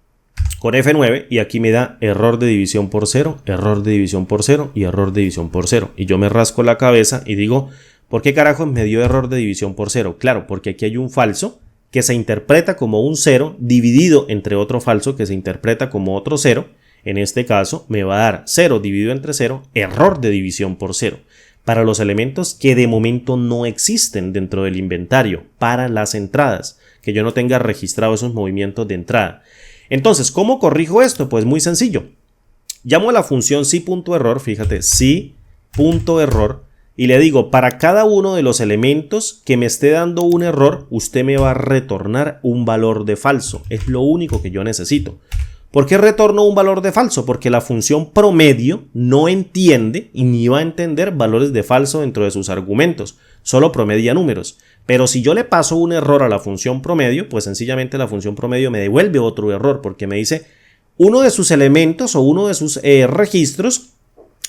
con F9 y aquí me da error de división por 0, error de división por 0 y error de división por 0. Y yo me rasco la cabeza y digo, ¿por qué carajos me dio error de división por 0? Claro, porque aquí hay un falso que se interpreta como un 0 dividido entre otro falso que se interpreta como otro 0. En este caso me va a dar 0 dividido entre 0, error de división por 0. Para los elementos que de momento no existen dentro del inventario, para las entradas, que yo no tenga registrado esos movimientos de entrada. Entonces, ¿cómo corrijo esto? Pues muy sencillo. Llamo a la función si.error, fíjate, si.error, y le digo, para cada uno de los elementos que me esté dando un error, usted me va a retornar un valor de falso. Es lo único que yo necesito. ¿Por qué retorno un valor de falso? Porque la función promedio no entiende y ni va a entender valores de falso dentro de sus argumentos, solo promedia números. Pero si yo le paso un error a la función promedio, pues sencillamente la función promedio me devuelve otro error porque me dice uno de sus elementos o uno de sus registros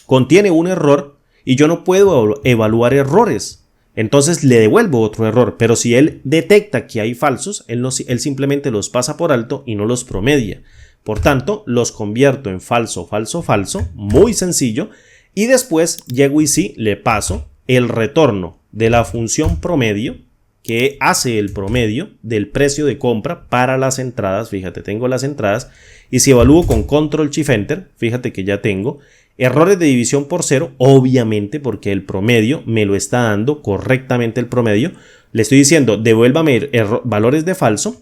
contiene un error y yo no puedo evaluar errores. Entonces le devuelvo otro error, pero si él detecta que hay falsos, él simplemente los pasa por alto y no los promedia. Por tanto, los convierto en falso, falso, falso, muy sencillo, y después llego y sí le paso el retorno de la función promedio que hace el promedio del precio de compra para las entradas. Fíjate, tengo las entradas y si evalúo con control shift enter, fíjate que ya tengo errores de división por 0, obviamente porque el promedio me lo está dando correctamente el promedio. Le estoy diciendo devuélvame valores de falso.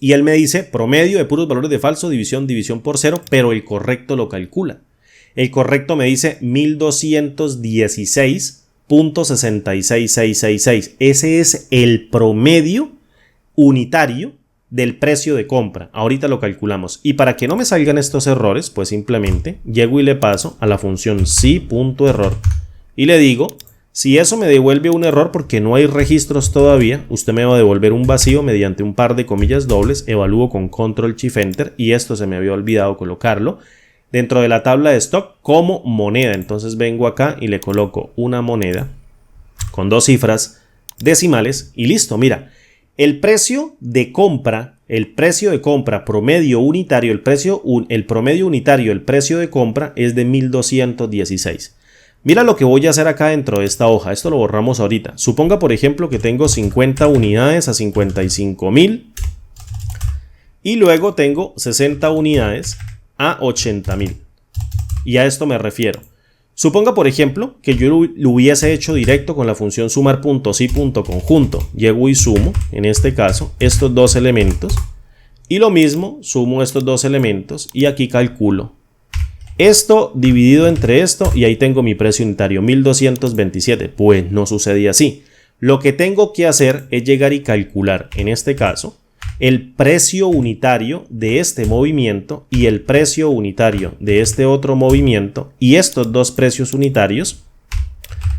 Y él me dice promedio de puros valores de falso, división por 0, pero el correcto lo calcula. El correcto me dice 1216.66666. Ese es el promedio unitario del precio de compra. Ahorita lo calculamos. Y para que no me salgan estos errores, pues simplemente llego y le paso a la función si.error y le digo, si eso me devuelve un error porque no hay registros todavía, usted me va a devolver un vacío mediante un par de comillas dobles, evalúo con Control Shift Enter y esto se me había olvidado colocarlo dentro de la tabla de stock como moneda. Entonces vengo acá y le coloco una moneda con 2 cifras decimales y listo. Mira, el precio de compra promedio unitario, el promedio unitario, el precio de compra es de 1216. Mira lo que voy a hacer acá dentro de esta hoja. Esto lo borramos ahorita. Suponga, por ejemplo, que tengo 50 unidades a 55.000 y luego tengo 60 unidades a 80.000. Y a esto me refiero. Suponga, por ejemplo, que yo lo hubiese hecho directo con la función sumar.si.conjunto. Llego y sumo, en este caso, estos dos elementos. Y lo mismo, sumo estos dos elementos y aquí calculo. Esto dividido entre esto y ahí tengo mi precio unitario, 1227. Pues no sucede así. Lo que tengo que hacer es llegar y calcular, en este caso, el precio unitario de este movimiento y el precio unitario de este otro movimiento y estos dos precios unitarios,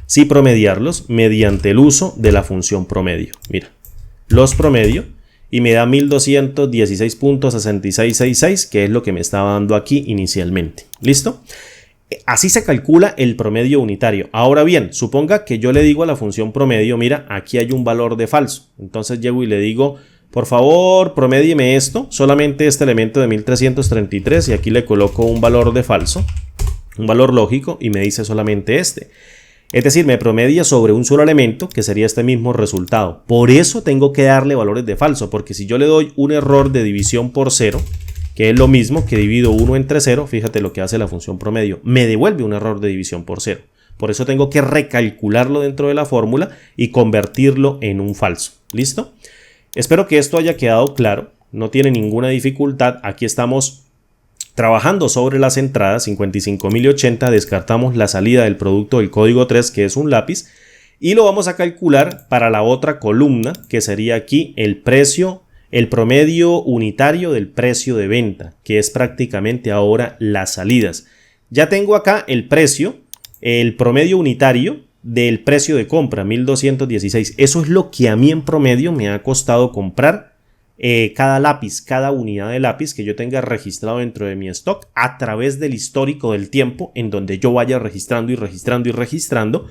sí promediarlos mediante el uso de la función promedio. Mira, los promedio y me da 1216.6666, que es lo que me estaba dando aquí inicialmente. ¿Listo? Así se calcula el promedio unitario. Ahora bien, suponga que yo le digo a la función promedio, mira, aquí hay un valor de falso. Entonces llego y le digo, por favor, promedieme esto, solamente este elemento de 1333 y aquí le coloco un valor de falso, un valor lógico y me dice solamente este. Es decir, me promedia sobre un solo elemento que sería este mismo resultado. Por eso tengo que darle valores de falso, porque si yo le doy un error de división por 0, que es lo mismo que divido 1 entre 0, fíjate lo que hace la función promedio, me devuelve un error de división por 0. Por eso tengo que recalcularlo dentro de la fórmula y convertirlo en un falso. ¿Listo? Espero que esto haya quedado claro, no tiene ninguna dificultad. Aquí estamos trabajando sobre las entradas 55.000 y 80, descartamos la salida del producto del código 3, que es un lápiz, y lo vamos a calcular para la otra columna, que sería aquí el precio, el promedio unitario del precio de venta, que es prácticamente ahora las salidas. Ya tengo acá el precio, el promedio unitario del precio de compra, 1216. Eso es lo que a mí en promedio me ha costado comprar cada lápiz, cada unidad de lápiz que yo tenga registrado dentro de mi stock a través del histórico del tiempo en donde yo vaya registrando y registrando y registrando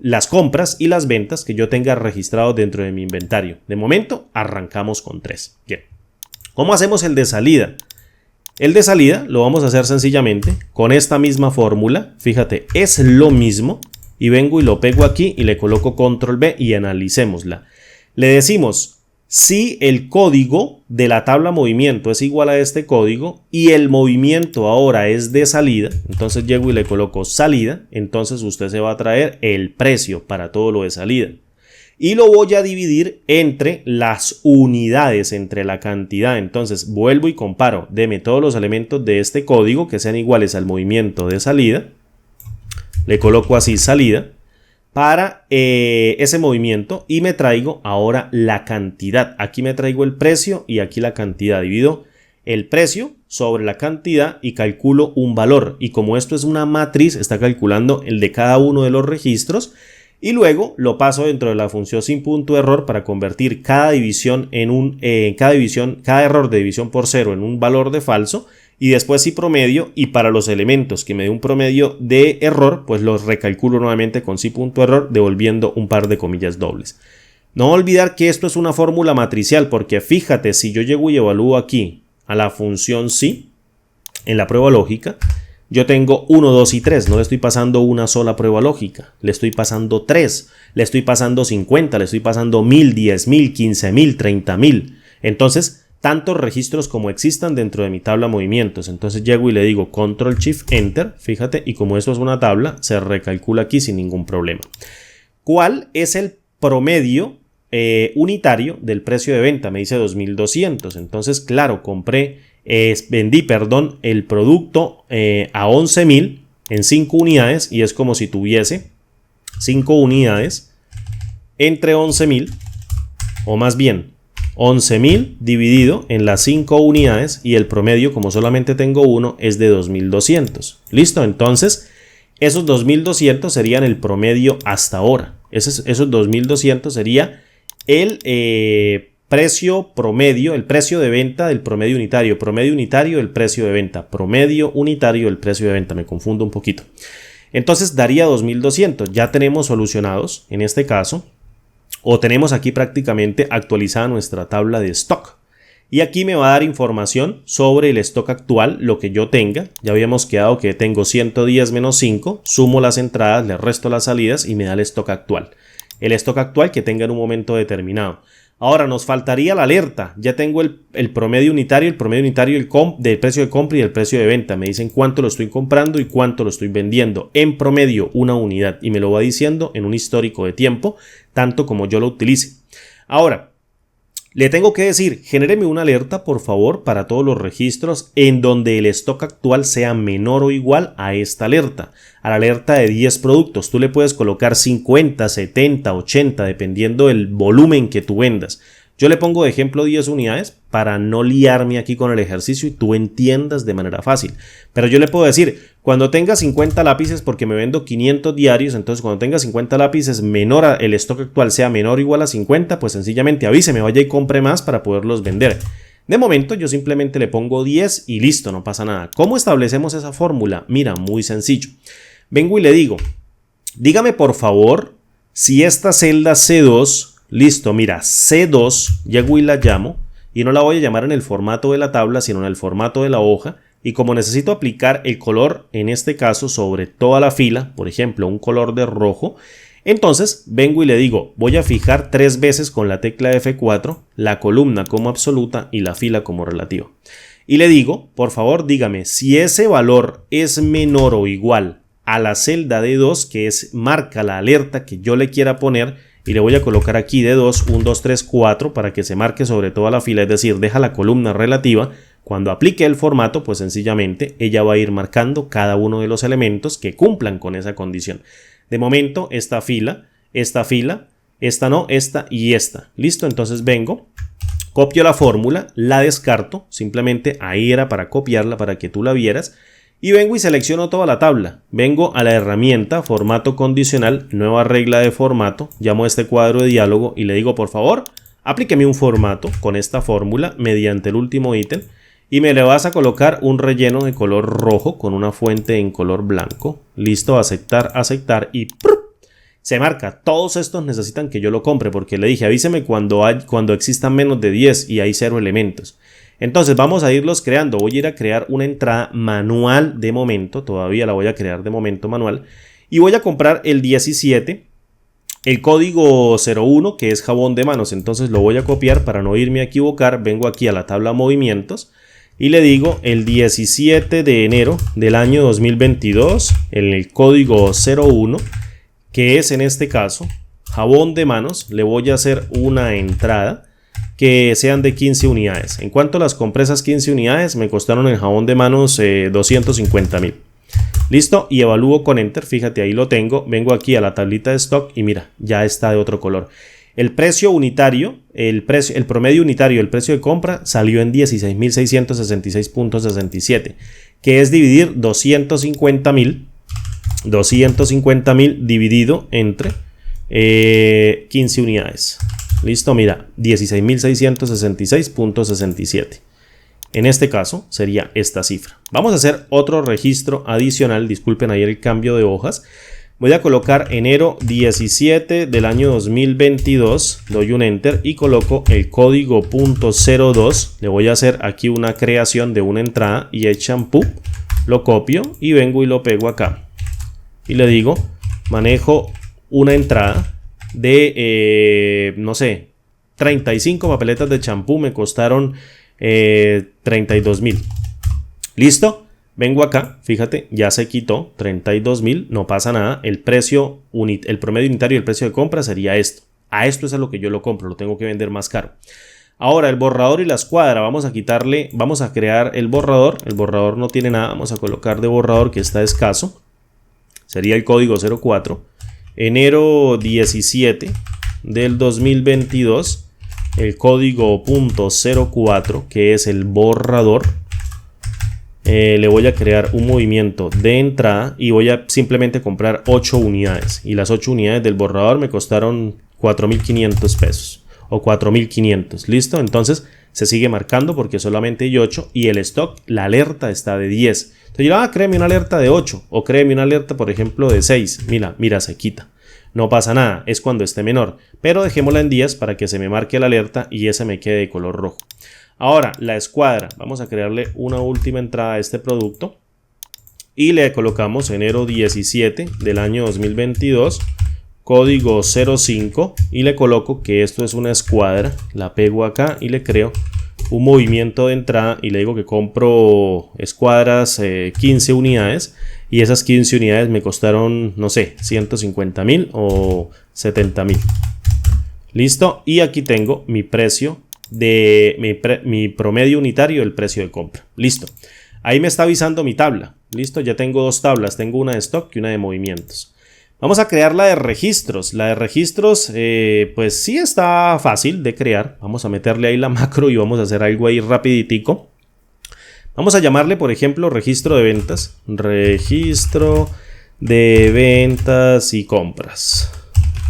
las compras y las ventas que yo tenga registrado dentro de mi inventario. De momento arrancamos con 3. Bien. ¿Cómo hacemos el de salida? El de salida lo vamos a hacer sencillamente con esta misma fórmula. Fíjate, es lo mismo y vengo y lo pego aquí y le coloco control B y analicémosla. Le decimos si el código de la tabla movimiento es igual a este código y el movimiento ahora es de salida, entonces llego y le coloco salida, entonces usted se va a traer el precio para todo lo de salida. Y lo voy a dividir entre las unidades, entre la cantidad. Entonces vuelvo y comparo, deme todos los elementos de este código que sean iguales al movimiento de salida. Le coloco así salida para ese movimiento y me traigo ahora la cantidad. Aquí me traigo el precio y aquí la cantidad. Divido el precio sobre la cantidad y calculo un valor. Y como esto es una matriz, está calculando el de cada uno de los registros. Y luego lo paso dentro de la función sin.error para convertir cada división en un cada error de división por 0 en un valor de falso. Y después sí promedio, y para los elementos que me dé un promedio de error, pues los recalculo nuevamente con si.error, devolviendo un par de comillas dobles. No olvidar que esto es una fórmula matricial, porque fíjate, si yo llego y evalúo aquí a la función si, en la prueba lógica, yo tengo 1, 2 y 3, no le estoy pasando una sola prueba lógica, le estoy pasando 3, le estoy pasando 50, le estoy pasando 1000, 10.000, 15.000, 30.000. Entonces, tantos registros como existan dentro de mi tabla movimientos. Entonces llego y le digo Control Shift Enter, fíjate, y como esto es una tabla, se recalcula aquí sin ningún problema. ¿Cuál es el promedio unitario del precio de venta? Me dice 2200. Entonces, claro, vendí el producto a 11.000 en 5 unidades y es como si tuviese 5 unidades entre 11.000, o más bien 11.000 dividido en las 5 unidades y el promedio, como solamente tengo uno, es de 2.200. ¿Listo? Entonces, esos 2.200 serían el promedio hasta ahora. Esos 2.200 sería el precio promedio, el precio de venta del promedio unitario el precio de venta, promedio unitario el precio de venta, me confundo un poquito. Entonces daría 2.200, ya tenemos solucionados en este caso, o tenemos aquí prácticamente actualizada nuestra tabla de stock. Y aquí me va a dar información sobre el stock actual, lo que yo tenga. Ya habíamos quedado que tengo 110 menos 5, sumo las entradas, le resto las salidas y me da el stock actual. El stock actual que tenga en un momento determinado. Ahora nos faltaría la alerta. Ya tengo el promedio unitario del precio de compra y el precio de venta. Me dicen cuánto lo estoy comprando y cuánto lo estoy vendiendo. En promedio una unidad. Y me lo va diciendo en un histórico de tiempo, tanto como yo lo utilice. Ahora, le tengo que decir, genéreme una alerta por favor para todos los registros en donde el stock actual sea menor o igual a esta alerta. A la alerta de 10 productos, tú le puedes colocar 50, 70, 80 dependiendo del volumen que tú vendas. Yo le pongo de ejemplo 10 unidades para no liarme aquí con el ejercicio y tú entiendas de manera fácil. Pero yo le puedo decir, cuando tenga 50 lápices, porque me vendo 500 diarios, entonces cuando tenga 50 lápices, el stock actual sea menor o igual a 50, pues sencillamente avíseme, vaya y compre más para poderlos vender. De momento yo simplemente le pongo 10 y listo, no pasa nada. ¿Cómo establecemos esa fórmula? Mira, muy sencillo. Vengo y le digo, dígame por favor si esta celda C2... Listo, mira, C2, llego y la llamo y no la voy a llamar en el formato de la tabla, sino en el formato de la hoja. Y como necesito aplicar el color, en este caso, sobre toda la fila, por ejemplo, un color de rojo, entonces vengo y le digo, voy a fijar 3 veces con la tecla F4 la columna como absoluta y la fila como relativa. Y le digo, por favor, dígame si ese valor es menor o igual a la celda D2, que marca la alerta que yo le quiera poner. Y le voy a colocar aquí D2, 1, 2, 3, 4 para que se marque sobre toda la fila, es decir, deja la columna relativa. Cuando aplique el formato, pues sencillamente ella va a ir marcando cada uno de los elementos que cumplan con esa condición. De momento, esta fila, esta no, esta y esta. Listo, entonces vengo, copio la fórmula, la descarto, simplemente ahí era para copiarla para que tú la vieras. Y vengo y selecciono toda la tabla. Vengo a la herramienta formato condicional, nueva regla de formato, llamo a este cuadro de diálogo y le digo por favor, aplíqueme un formato con esta fórmula mediante el último ítem y me le vas a colocar un relleno de color rojo con una fuente en color blanco. Listo, aceptar, aceptar y ¡prup! Se marca. Todos estos necesitan que yo lo compre porque le dije avíseme cuando existan menos de 10 y hay 0 elementos. Entonces vamos a irlos creando. Voy a ir a crear una entrada manual de momento. Todavía la voy a crear de momento manual. Y voy a comprar el 17. El código 01 que es jabón de manos. Entonces lo voy a copiar para no irme a equivocar. Vengo aquí a la tabla movimientos. Y le digo el 17 de enero del año 2022. En el código 01. Que es en este caso jabón de manos. Le voy a hacer una entrada que sean de 15 unidades. En cuanto las compré esas 15 unidades, me costaron el jabón de manos 250.000. Listo, y evalúo con Enter. Fíjate, ahí lo tengo. Vengo aquí a la tablita de stock y mira, ya está de otro color. El precio unitario, el promedio unitario, el precio de compra salió en 16.666.67, que es dividir 250.000 dividido entre 15 unidades. Listo, mira, 16.666.67. En este caso sería esta cifra. Vamos a hacer otro registro adicional. Disculpen ahí el cambio de hojas. Voy a colocar enero 17 del año 2022. Doy un Enter y coloco el código .02. Le voy a hacer aquí una creación de una entrada y el champú. Lo copio y vengo y lo pego acá. Y le digo, manejo una entrada de, no sé, 35 papeletas de champú, me costaron 32.000. ¿Listo? Vengo acá, fíjate, ya se quitó 32.000, no pasa nada. El precio, el promedio unitario y el precio de compra sería esto. A esto es a lo que yo lo compro, lo tengo que vender más caro. Ahora el borrador y la escuadra, vamos a crear el borrador no tiene nada, vamos a colocar de borrador que está escaso. Sería el código 04. Enero 17 del 2022 el código .04, que es el borrador. Le voy a crear un movimiento de entrada y voy a simplemente comprar 8 unidades. Y las 8 unidades del borrador me costaron 4.500 pesos o 4.500. ¿Listo? Entonces se sigue marcando porque solamente hay 8 y el stock, la alerta está de 10. Entonces yo, créeme una alerta de 8 o créeme una alerta, por ejemplo, de 6. Mira, se quita. No pasa nada, es cuando esté menor. Pero dejémosla en 10 para que se me marque la alerta y ese me quede de color rojo. Ahora, la escuadra. Vamos a crearle una última entrada a este producto. Y le colocamos enero 17 del año 2022. Código 05. Y le coloco que esto es una escuadra. La pego acá y le creo un movimiento de entrada. Y le digo que compro escuadras 15 unidades. Y esas 15 unidades me costaron, no sé, 150.000 o 70.000. Listo. Y aquí tengo mi precio de mi promedio unitario del precio de compra. Listo. Ahí me está avisando mi tabla. Listo. Ya tengo dos tablas. Tengo una de stock y una de movimientos. Vamos a crear la de registros. La de registros, pues sí está fácil de crear. Vamos a meterle ahí la macro y vamos a hacer algo ahí rapiditico. Vamos a llamarle, por ejemplo, registro de ventas. Registro de ventas y compras.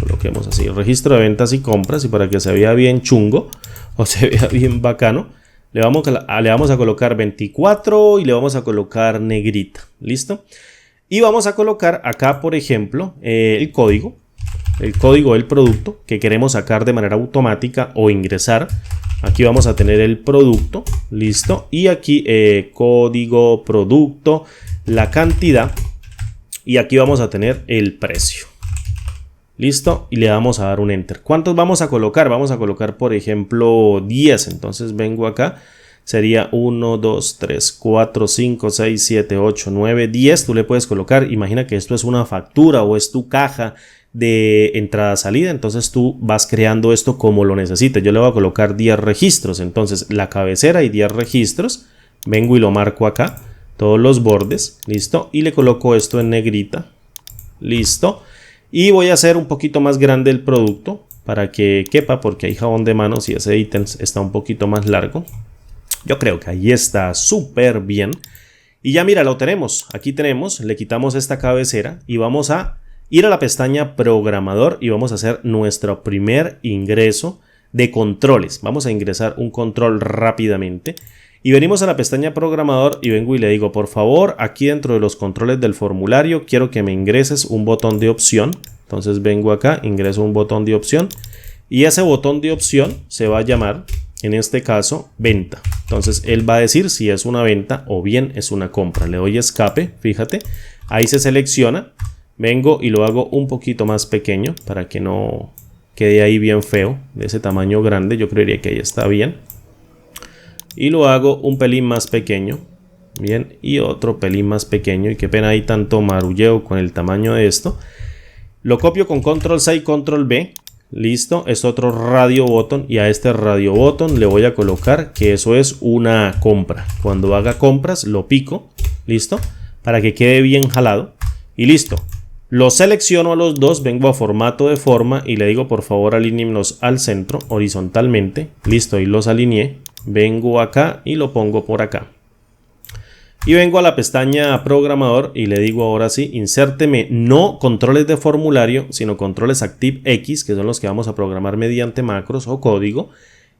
Coloquemos así, registro de ventas y compras. Y para que se vea bien chungo o se vea bien bacano, le vamos a colocar 24 y le vamos a colocar negrita. ¿Listo? Y vamos a colocar acá, por ejemplo, el código del producto que queremos sacar de manera automática o ingresar. Aquí vamos a tener el producto, listo, y aquí código producto, la cantidad, y aquí vamos a tener el precio. Listo, y le damos a dar un enter. ¿Cuántos vamos a colocar? Vamos a colocar, por ejemplo, 10. Entonces vengo acá. Sería 1, 2, 3, 4, 5, 6, 7, 8, 9, 10. Tú le puedes colocar. Imagina que esto es una factura o es tu caja de entrada-salida. Entonces tú vas creando esto como lo necesites. Yo le voy a colocar 10 registros. Entonces la cabecera y 10 registros. Vengo y lo marco acá. Todos los bordes. Listo. Y le coloco esto en negrita. Listo. Y voy a hacer un poquito más grande el producto para que quepa, porque hay jabón de manos y ese ítem está un poquito más largo. Yo creo que ahí está súper bien. Y ya mira, lo tenemos. Aquí tenemos, le quitamos esta cabecera y vamos a ir a la pestaña programador y vamos a hacer nuestro primer ingreso de controles. Vamos a ingresar un control rápidamente. Y venimos a la pestaña programador y vengo y le digo, por favor, aquí dentro de los controles del formulario quiero que me ingreses un botón de opción. Entonces vengo acá, ingreso un botón de opción y ese botón de opción se va a llamar, en este caso, venta. Entonces él va a decir si es una venta o bien es una compra. Le doy escape, fíjate, ahí se selecciona. Vengo y lo hago un poquito más pequeño para que no quede ahí bien feo, de ese tamaño grande. Yo creería que ahí está bien. Y lo hago un pelín más pequeño. Bien, y otro pelín más pequeño. Y qué pena hay tanto marulleo con el tamaño de esto. Lo copio con control C y control B. Listo, es otro radio button. Y a este radio button le voy a colocar que eso es una compra. Cuando haga compras lo pico. Listo, para que quede bien jalado. Y listo. Los selecciono a los dos, vengo a formato de forma y le digo por favor alíñenlos al centro horizontalmente. Listo, y los alineé. Vengo acá y lo pongo por acá. Y vengo a la pestaña programador y le digo ahora sí, insérteme no controles de formulario, sino controles ActiveX, que son los que vamos a programar mediante macros o código.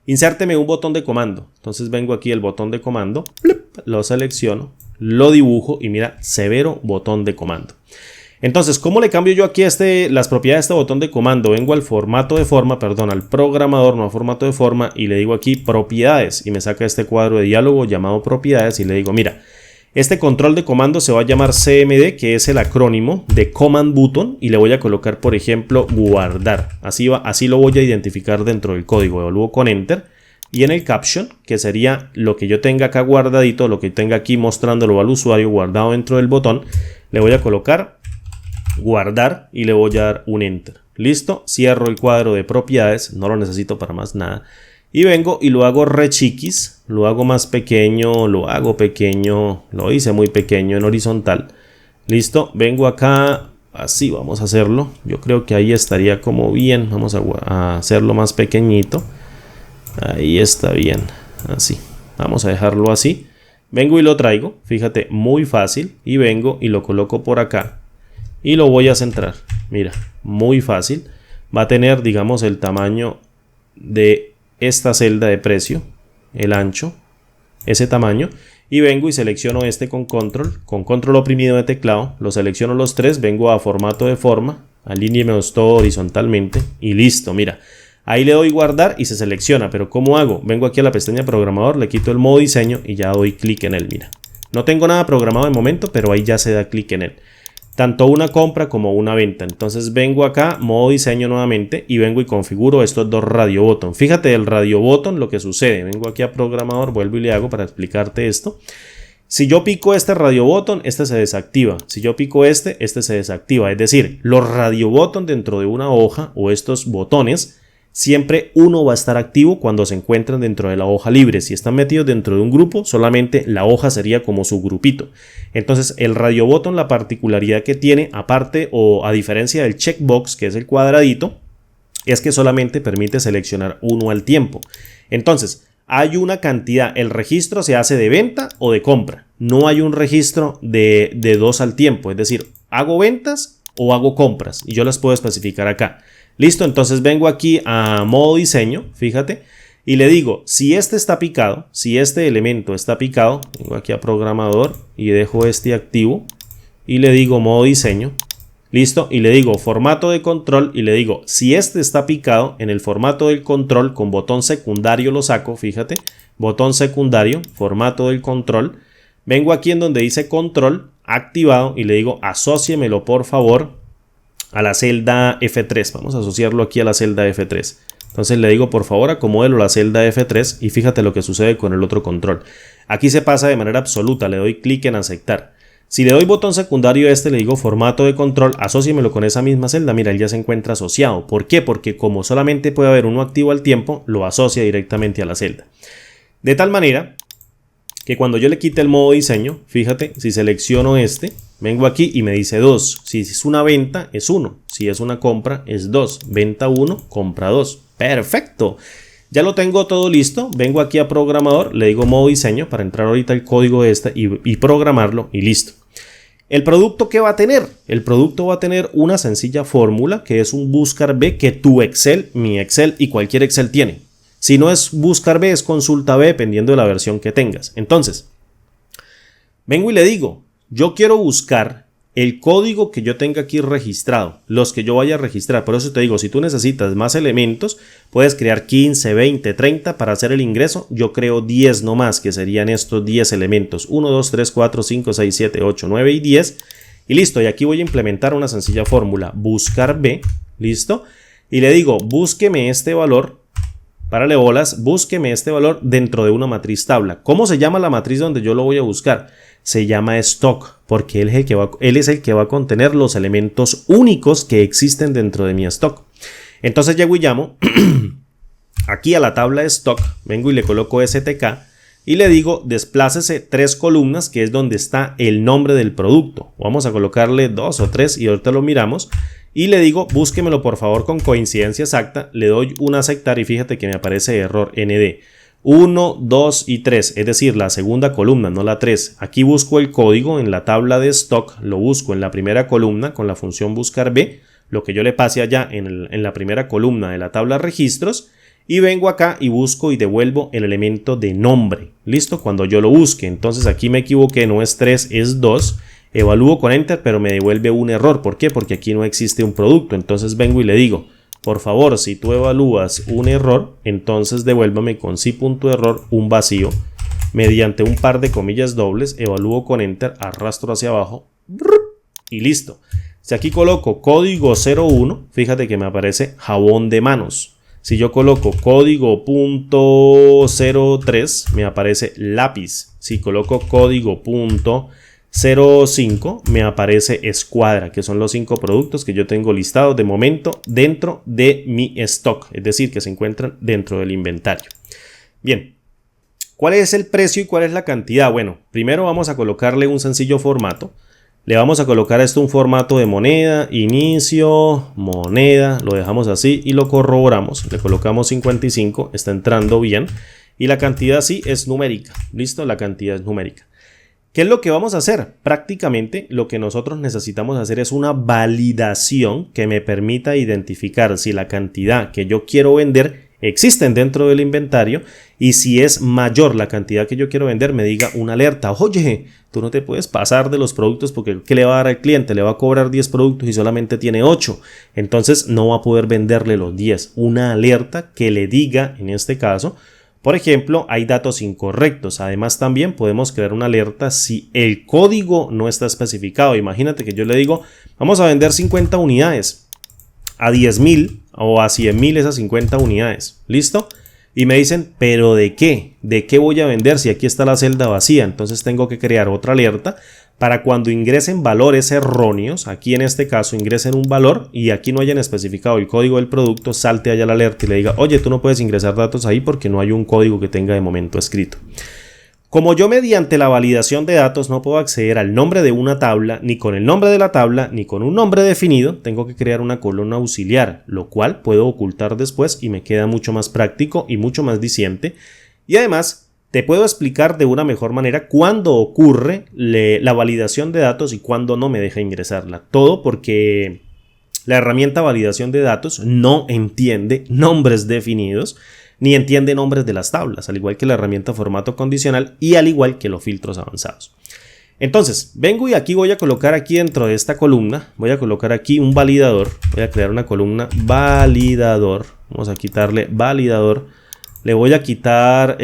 Insérteme un botón de comando. Entonces vengo aquí el botón de comando, lo selecciono, lo dibujo y mira, severo botón de comando. Entonces, ¿cómo le cambio yo aquí las propiedades de este botón de comando? Vengo al formato de forma, perdón, al programador, no a formato de forma, y le digo aquí propiedades, y me saca este cuadro de diálogo llamado propiedades, y le digo, mira, este control de comando se va a llamar CMD, que es el acrónimo de Command Button, y le voy a colocar, por ejemplo, guardar. Así lo voy a identificar dentro del código. Devuelvo con Enter, y en el caption, que sería lo que yo tenga acá guardadito, lo que tenga aquí mostrándolo al usuario guardado dentro del botón, le voy a colocar guardar y le voy a dar un enter. Listo, cierro el cuadro de propiedades, no lo necesito para más nada y vengo y lo hago re chiquis, lo hago más pequeño, lo hago pequeño, lo hice muy pequeño en horizontal. Listo, vengo acá, así vamos a hacerlo, yo creo que ahí estaría como bien. Vamos a hacerlo más pequeñito Ahí está bien, así. Vamos a dejarlo así. Vengo y lo traigo, fíjate, muy fácil. Y vengo y lo coloco por acá. Y lo voy a centrar. Mira, muy fácil. Va a tener, digamos, el tamaño de esta celda de precio. El ancho. Ese tamaño. Y vengo y selecciono este con control oprimido de teclado. Lo selecciono los tres. Vengo a formato de forma. Alíneamelo todo horizontalmente. Y listo, mira. Ahí le doy guardar y se selecciona, pero ¿cómo hago? Vengo aquí a la pestaña programador, le quito el modo diseño y ya doy clic en él, mira. No tengo nada programado de momento, pero ahí ya se da clic en él. Tanto una compra como una venta. Entonces vengo acá, modo diseño nuevamente y vengo y configuro estos dos radio button. Fíjate del radio button lo que sucede. Vengo aquí a programador, vuelvo y le hago para explicarte esto. Si yo pico este radio button, este se desactiva. Si yo pico este se desactiva. Es decir, los radio button dentro de una hoja o estos botones, siempre uno va a estar activo cuando se encuentran dentro de la hoja libre. Si están metidos dentro de un grupo, solamente la hoja sería como su grupito. Entonces el radio button, la particularidad que tiene, aparte o a diferencia del checkbox, que es el cuadradito, es que solamente permite seleccionar uno al tiempo. Entonces hay una cantidad, el registro se hace de venta o de compra. No hay un registro de dos al tiempo, es decir, hago ventas o hago compras y yo las puedo especificar acá. Listo, entonces vengo aquí a modo diseño, fíjate, y le digo, si este está picado, si este elemento está picado, vengo aquí a programador y dejo este activo y le digo modo diseño, listo, y le digo formato de control y le digo, si este está picado en el formato del control con botón secundario lo saco, fíjate, botón secundario, formato del control, vengo aquí en donde dice control activado y le digo asóciemelo por favor a la celda F3. Vamos a asociarlo aquí a la celda F3. Entonces le digo por favor acomódelo a la celda F3 y fíjate lo que sucede con el otro control. Aquí se pasa de manera absoluta, le doy clic en aceptar. Si le doy botón secundario a este, le digo formato de control, asóciemelo con esa misma celda. Mira, él ya se encuentra asociado. ¿Por qué? Porque como solamente puede haber uno activo al tiempo, lo asocia directamente a la celda. De tal manera que cuando yo le quite el modo diseño, fíjate, si selecciono este, vengo aquí y me dice 2. Si es una venta, es 1. Si es una compra, es 2. Venta 1, compra 2. ¡Perfecto! Ya lo tengo todo listo. Vengo aquí a programador, le digo modo diseño para entrar ahorita el código de esta y programarlo y listo. ¿El producto qué va a tener? El producto va a tener una sencilla fórmula que es un buscar B que tu Excel, mi Excel y cualquier Excel tiene. Si no es buscar B, es consulta B, dependiendo de la versión que tengas. Entonces, vengo y le digo, yo quiero buscar el código que yo tenga aquí registrado, los que yo vaya a registrar. Por eso te digo, si tú necesitas más elementos, puedes crear 15, 20, 30 para hacer el ingreso. Yo creo 10 nomás, que serían estos 10 elementos. 1, 2, 3, 4, 5, 6, 7, 8, 9 y 10. Y listo, y aquí voy a implementar una sencilla fórmula. Buscar B, listo. Y le digo, búsqueme este valor. Párale bolas, búsqueme este valor dentro de una matriz tabla. ¿Cómo se llama la matriz donde yo lo voy a buscar? Se llama stock, porque él es el que va a contener los elementos únicos que existen dentro de mi stock. Entonces llego y llamo aquí a la tabla de stock, vengo y le coloco STK y le digo desplácese 3 columnas, que es donde está el nombre del producto. Vamos a colocarle 2 o 3 y ahorita lo miramos. Y le digo, búsquemelo por favor con coincidencia exacta. Le doy un aceptar y fíjate que me aparece error ND. 1, 2 y 3, es decir, la segunda columna, no la 3. Aquí busco el código en la tabla de stock, lo busco en la primera columna con la función buscar B, lo que yo le pase allá en la primera columna de la tabla registros. Y vengo acá y busco y devuelvo el elemento de nombre. ¿Listo? Cuando yo lo busque. Entonces aquí me equivoqué, no es 3, es 2. Evalúo con Enter, pero me devuelve un error. ¿Por qué? Porque aquí no existe un producto. Entonces vengo y le digo, por favor, si tú evalúas un error, entonces devuélvame con sí.error un vacío. Mediante un par de comillas dobles, evalúo con Enter, arrastro hacia abajo y listo. Si aquí coloco código 01, fíjate que me aparece jabón de manos. Si yo coloco código .03, me aparece lápiz. Si coloco código .05, me aparece escuadra, que son los 5 productos que yo tengo listados de momento dentro de mi stock, es decir, que se encuentran dentro del inventario. Bien, ¿cuál es el precio y cuál es la cantidad? Bueno, primero vamos a colocarle un sencillo formato. Le vamos a colocar a esto un formato de moneda, inicio, moneda, lo dejamos así y lo corroboramos. Le colocamos 55, está entrando bien y la cantidad sí es numérica. ¿Listo? La cantidad es numérica. ¿Qué es lo que vamos a hacer? Prácticamente lo que nosotros necesitamos hacer es una validación que me permita identificar si la cantidad que yo quiero vender existen dentro del inventario y si es mayor la cantidad que yo quiero vender me diga una alerta. Oye, tú no te puedes pasar de los productos porque ¿qué le va a dar al cliente? Le va a cobrar 10 productos y solamente tiene 8. Entonces no va a poder venderle los 10. Una alerta que le diga, en este caso, por ejemplo, hay datos incorrectos. Además también podemos crear una alerta si el código no está especificado. Imagínate que yo le digo, vamos a vender 50 unidades a 10.000 o a 100.000 esas 50 unidades. ¿Listo? Y me dicen, ¿pero de qué? ¿De qué voy a vender si aquí está la celda vacía? Entonces tengo que crear otra alerta para cuando ingresen valores erróneos, aquí en este caso ingresen un valor y aquí no hayan especificado el código del producto, salte allá la alerta y le diga, oye, tú no puedes ingresar datos ahí porque no hay un código que tenga de momento escrito. Como yo mediante la validación de datos no puedo acceder al nombre de una tabla, ni con el nombre de la tabla, ni con un nombre definido, tengo que crear una columna auxiliar, lo cual puedo ocultar después y me queda mucho más práctico y mucho más diciente. Y además, te puedo explicar de una mejor manera cuándo ocurre la validación de datos y cuándo no me deja ingresarla. Todo porque la herramienta validación de datos no entiende nombres definidos, ni entiende nombres de las tablas, al igual que la herramienta formato condicional y al igual que los filtros avanzados. Entonces, vengo y aquí voy a colocar aquí dentro de esta columna, voy a colocar aquí un validador, voy a crear una columna validador, vamos a quitarle validador, le voy a quitar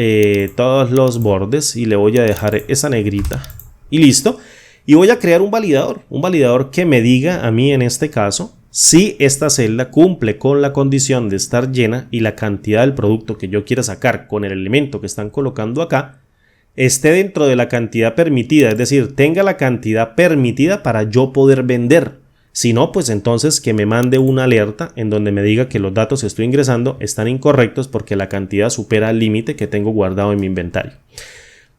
todos los bordes y le voy a dejar esa negrita y listo. Y voy a crear un validador que me diga a mí en este caso si esta celda cumple con la condición de estar llena y la cantidad del producto que yo quiera sacar con el elemento que están colocando acá esté dentro de la cantidad permitida, es decir, tenga la cantidad permitida para yo poder vender. Si no, pues entonces que me mande una alerta en donde me diga que los datos que estoy ingresando están incorrectos porque la cantidad supera el límite que tengo guardado en mi inventario.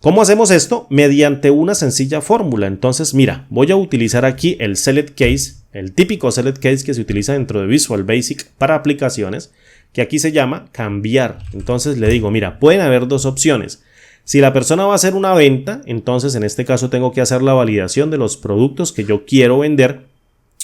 ¿Cómo hacemos esto? Mediante una sencilla fórmula. Entonces, mira, voy a utilizar aquí el select case, el típico select case que se utiliza dentro de Visual Basic para aplicaciones, que aquí se llama cambiar. Entonces le digo, mira, pueden haber dos opciones. Si la persona va a hacer una venta, entonces en este caso tengo que hacer la validación de los productos que yo quiero vender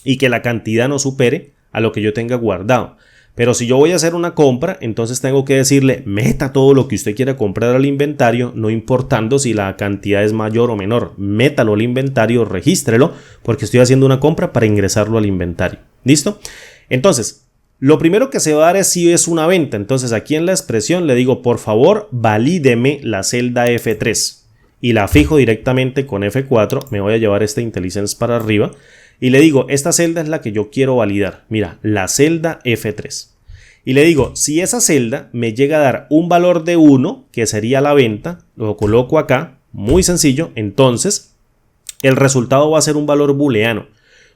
y que la cantidad no supere a lo que yo tenga guardado. Pero si yo voy a hacer una compra, entonces tengo que decirle, meta todo lo que usted quiera comprar al inventario, no importando si la cantidad es mayor o menor. Métalo al inventario, regístrelo, porque estoy haciendo una compra para ingresarlo al inventario. ¿Listo? Entonces, lo primero que se va a dar es si es una venta. Entonces, aquí en la expresión le digo, por favor, valídeme la celda F3. Y la fijo directamente con F4. Me voy a llevar esta IntelliSense para arriba. Y le digo, esta celda es la que yo quiero validar. Mira, la celda F3. Y le digo, si esa celda me llega a dar un valor de 1, que sería la venta, lo coloco acá, muy sencillo, entonces el resultado va a ser un valor booleano.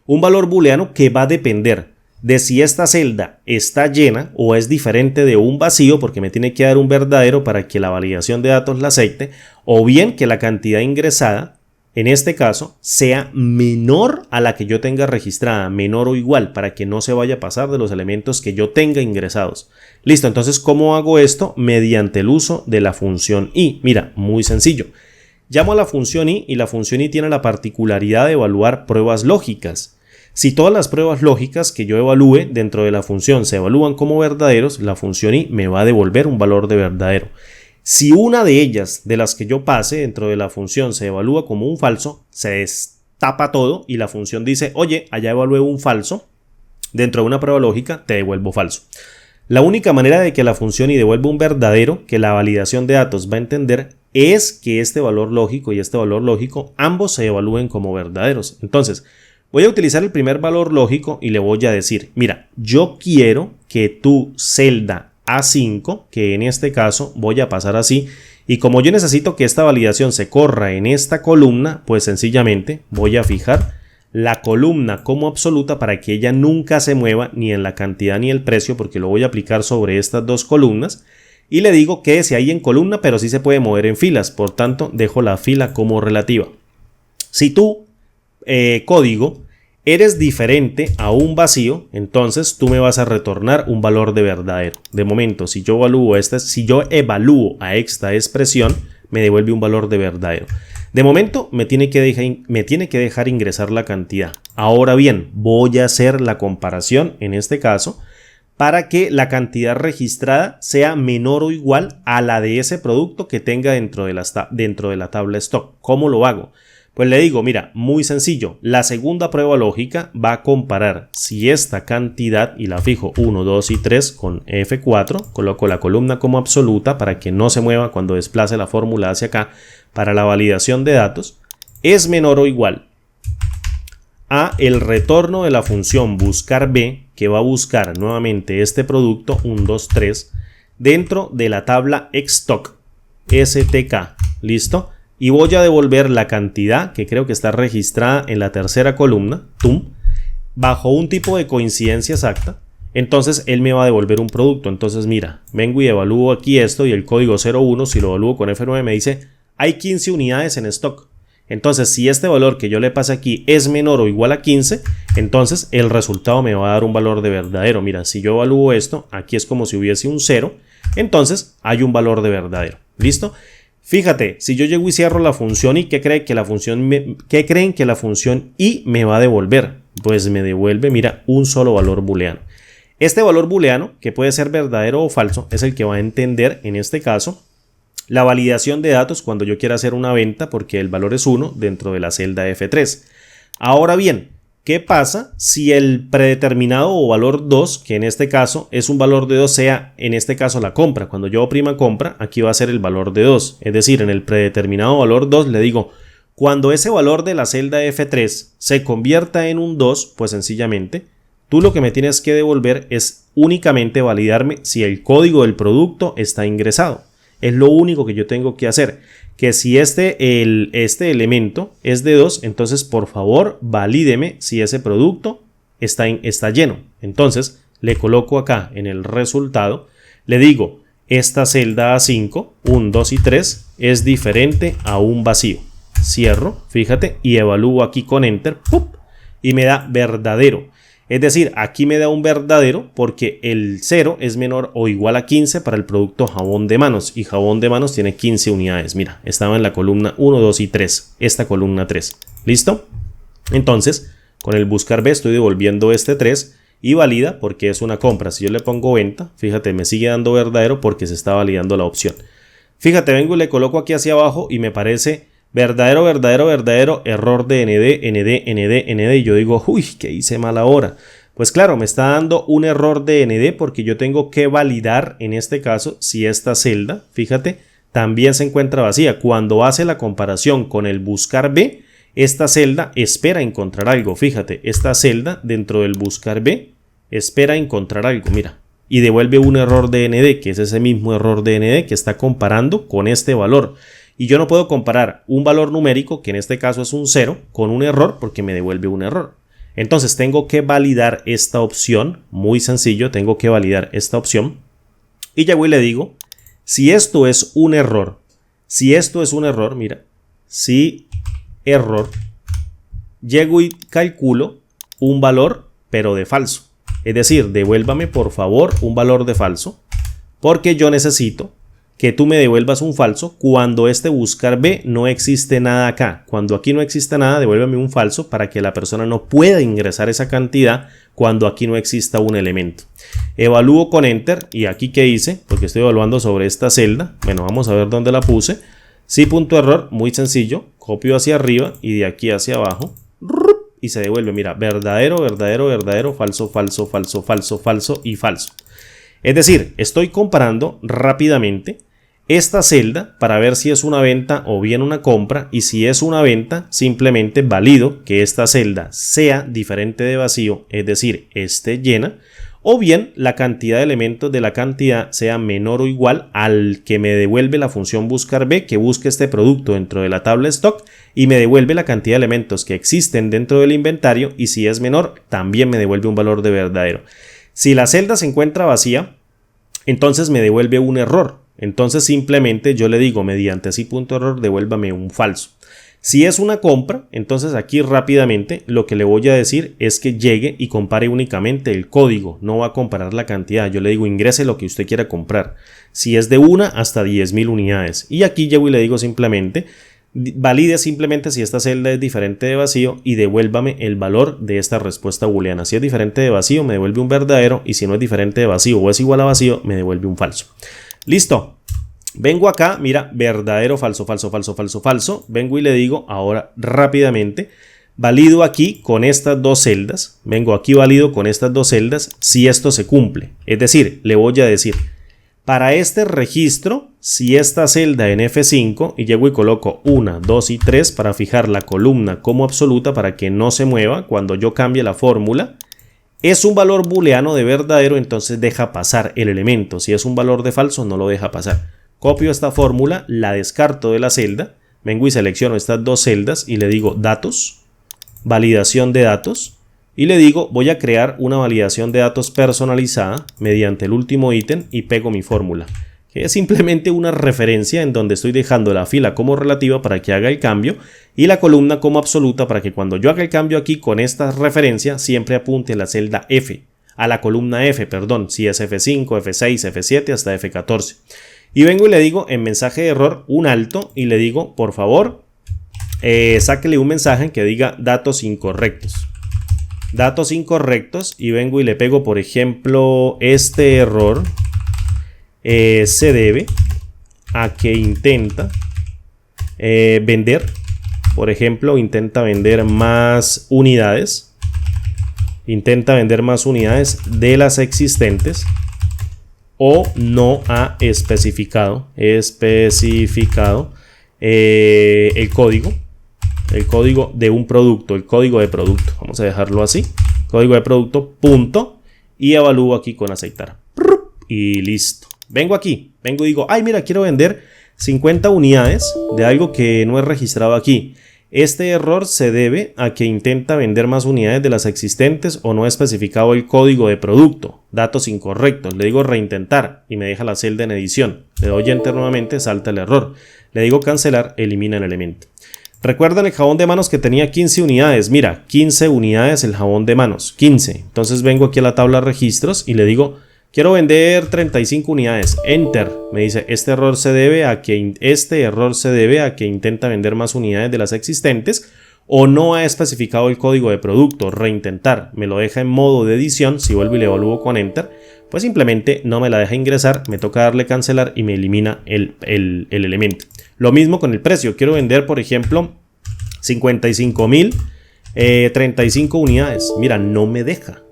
Un valor booleano que va a depender de si esta celda está llena o es diferente de un vacío, porque me tiene que dar un verdadero para que la validación de datos la acepte, o bien que la cantidad ingresada en este caso, sea menor a la que yo tenga registrada, menor o igual, para que no se vaya a pasar de los elementos que yo tenga ingresados. Listo, entonces, ¿cómo hago esto? Mediante el uso de la función i. Mira, muy sencillo. Llamo a la función i y la función i tiene la particularidad de evaluar pruebas lógicas. Si todas las pruebas lógicas que yo evalúe dentro de la función se evalúan como verdaderos, la función i me va a devolver un valor de verdadero. Si una de ellas, de las que yo pase dentro de la función, se evalúa como un falso, se destapa todo y la función dice, oye, allá evalué un falso, dentro de una prueba lógica te devuelvo falso. La única manera de que la función y devuelva un verdadero que la validación de datos va a entender es que este valor lógico y este valor lógico ambos se evalúen como verdaderos. Entonces, voy a utilizar el primer valor lógico y le voy a decir, mira, yo quiero que tu celda A5, que en este caso voy a pasar así, y como yo necesito que esta validación se corra en esta columna, pues sencillamente voy a fijar la columna como absoluta para que ella nunca se mueva ni en la cantidad ni el precio, porque lo voy a aplicar sobre estas dos columnas, y le digo que quédese ahí en columna, pero sí se puede mover en filas, por tanto dejo la fila como relativa. Si tú código eres diferente a un vacío, entonces tú me vas a retornar un valor de verdadero. De momento, si yo evalúo a esta expresión, me devuelve un valor de verdadero. De momento me tiene que dejar ingresar la cantidad. Ahora bien, voy a hacer la comparación en este caso para que la cantidad registrada sea menor o igual a la de ese producto que tenga dentro de la tabla stock. ¿Cómo lo hago? Pues le digo, mira, muy sencillo. La segunda prueba lógica va a comparar si esta cantidad, y la fijo 1, 2 y 3 con F4, coloco la columna como absoluta para que no se mueva cuando desplace la fórmula hacia acá para la validación de datos, es menor o igual a el retorno de la función buscar B, que va a buscar nuevamente este producto 1, 2, 3 dentro de la tabla stock STK. ¿Listo? Y voy a devolver la cantidad que creo que está registrada en la tercera columna, bajo un tipo de coincidencia exacta. Entonces él me va a devolver un producto. Entonces mira, vengo y evalúo aquí esto y el código 01, si lo evalúo con F9 me dice hay 15 unidades en stock. Entonces si este valor que yo le pase aquí es menor o igual a 15, entonces el resultado me va a dar un valor de verdadero. Mira, si yo evalúo esto, aquí es como si hubiese un 0, entonces hay un valor de verdadero. ¿Listo? Fíjate, si yo llego y cierro la función y ¿qué creen que la función y me va a devolver? Pues me devuelve, mira, un solo valor booleano. Este valor booleano, que puede ser verdadero o falso, es el que va a entender en este caso la validación de datos cuando yo quiera hacer una venta, porque el valor es 1 dentro de la celda F3. Ahora bien, ¿qué pasa si el predeterminado o valor 2, que en este caso es un valor de 2, sea en este caso la compra? Cuando yo oprima compra, aquí va a ser el valor de 2. Es decir, en el predeterminado valor 2 le digo, cuando ese valor de la celda F3 se convierta en un 2, pues sencillamente, tú lo que me tienes que devolver es únicamente validarme si el código del producto está ingresado. Es lo único que yo tengo que hacer. Que si este elemento es de 2, entonces por favor valídeme si ese producto está lleno. Entonces le coloco acá en el resultado, le digo, esta celda A5, 1, 2 y 3 es diferente a un vacío. Cierro, fíjate, y evalúo aquí con Enter, ¡pup! Y me da verdadero. Es decir, aquí me da un verdadero porque el 0 es menor o igual a 15 para el producto jabón de manos. Y jabón de manos tiene 15 unidades. Mira, estaba en la columna 1, 2 y 3. Esta columna 3. ¿Listo? Entonces, con el buscar B estoy devolviendo este 3 y valida porque es una compra. Si yo le pongo venta, fíjate, me sigue dando verdadero porque se está validando la opción. Fíjate, vengo y le coloco aquí hacia abajo y me parece verdadero, verdadero, verdadero, error de ND. Y yo digo, uy, ¿qué hice mal ahora? Pues claro, me está dando un error de ND porque yo tengo que validar en este caso si esta celda, fíjate, también se encuentra vacía. Cuando hace la comparación con el buscar B, esta celda espera encontrar algo. Fíjate, esta celda dentro del buscar B espera encontrar algo, mira. Y devuelve un error de ND, que es ese mismo error de ND que está comparando con este valor. Y yo no puedo comparar un valor numérico, que en este caso es un 0, con un error porque me devuelve un error. Entonces tengo que validar esta opción, muy sencillo, tengo que validar esta opción. Y ya voy y le digo, si esto es un error, mira, si error, llego y calculo un valor, pero de falso. Es decir, devuélvame por favor un valor de falso, porque yo necesito que tú me devuelvas un falso cuando este buscar B no existe nada acá. Cuando aquí no exista nada, devuélveme un falso para que la persona no pueda ingresar esa cantidad cuando aquí no exista un elemento. Evalúo con Enter y aquí ¿qué hice? Porque estoy evaluando sobre esta celda. Bueno, vamos a ver dónde la puse. Sí, punto error, muy sencillo. Copio hacia arriba y de aquí hacia abajo. Y se devuelve, mira, verdadero, verdadero, verdadero, falso, falso, falso, falso, falso y falso. Es decir, estoy comparando rápidamente esta celda para ver si es una venta o bien una compra, y si es una venta simplemente valido que esta celda sea diferente de vacío, es decir, esté llena, o bien la cantidad de elementos de la cantidad sea menor o igual al que me devuelve la función buscar B, que busque este producto dentro de la tabla stock y me devuelve la cantidad de elementos que existen dentro del inventario, y si es menor también me devuelve un valor de verdadero. Si la celda se encuentra vacía, entonces me devuelve un error. Entonces simplemente yo le digo mediante así punto error, devuélvame un falso. Si es una compra, entonces aquí rápidamente lo que le voy a decir es que llegue y compare únicamente el código, no va a comparar la cantidad. Yo le digo ingrese lo que usted quiera comprar, si es de 1 hasta 10.000 unidades. Y aquí llego y le digo simplemente, valide simplemente si esta celda es diferente de vacío y devuélvame el valor de esta respuesta booleana. Si es diferente de vacío, me devuelve un verdadero, y si no es diferente de vacío o es igual a vacío, me devuelve un falso. Listo. Vengo acá, mira, verdadero, falso, falso, falso, falso, falso. Vengo y le digo ahora rápidamente, valido aquí con estas dos celdas. Vengo aquí, valido con estas dos celdas si esto se cumple. Es decir, le voy a decir, para este registro, si esta celda en F5, y llego y coloco 1, 2 y 3 para fijar la columna como absoluta para que no se mueva cuando yo cambie la fórmula, es un valor booleano de verdadero, entonces deja pasar el elemento. Si es un valor de falso, no lo deja pasar. Copio esta fórmula, la descarto de la celda, vengo y selecciono estas dos celdas y le digo datos, validación de datos, y le digo voy a crear una validación de datos personalizada mediante el último ítem y pego mi fórmula, que es simplemente una referencia en donde estoy dejando la fila como relativa para que haga el cambio y la columna como absoluta para que cuando yo haga el cambio aquí con esta referencia siempre apunte a la celda F, a la columna F, perdón, si es F5, F6, F7 hasta F14. Y vengo y le digo en mensaje de error un alto y le digo por favor sáquele un mensaje que diga datos incorrectos. Datos incorrectos, y vengo y le pego por ejemplo este error se debe a que intenta vender, por ejemplo intenta vender más unidades de las existentes, o no ha especificado el código de un producto, el código de producto. Vamos a dejarlo así, código de producto, punto, y evalúo aquí con aceptar. Y listo. Vengo aquí, vengo y digo, ay mira, quiero vender 50 unidades de algo que no he registrado aquí. Este error se debe a que intenta vender más unidades de las existentes o no ha especificado el código de producto. Datos incorrectos. Le digo reintentar y me deja la celda en edición. Le doy enter nuevamente, salta el error. Le digo cancelar, elimina el elemento. ¿Recuerdan el jabón de manos que tenía 15 unidades? Mira, 15 unidades el jabón de manos, 15. Entonces vengo aquí a la tabla registros y le digo quiero vender 35 unidades, enter. Me dice este error se debe a que intenta vender más unidades de las existentes o no ha especificado el código de producto, reintentar. Me lo deja en modo de edición. Si vuelvo y le evalúo con enter, pues simplemente no me la deja ingresar, me toca darle cancelar y me elimina el elemento. Lo mismo con el precio, quiero vender por ejemplo 55.000 35 unidades, mira, no me deja,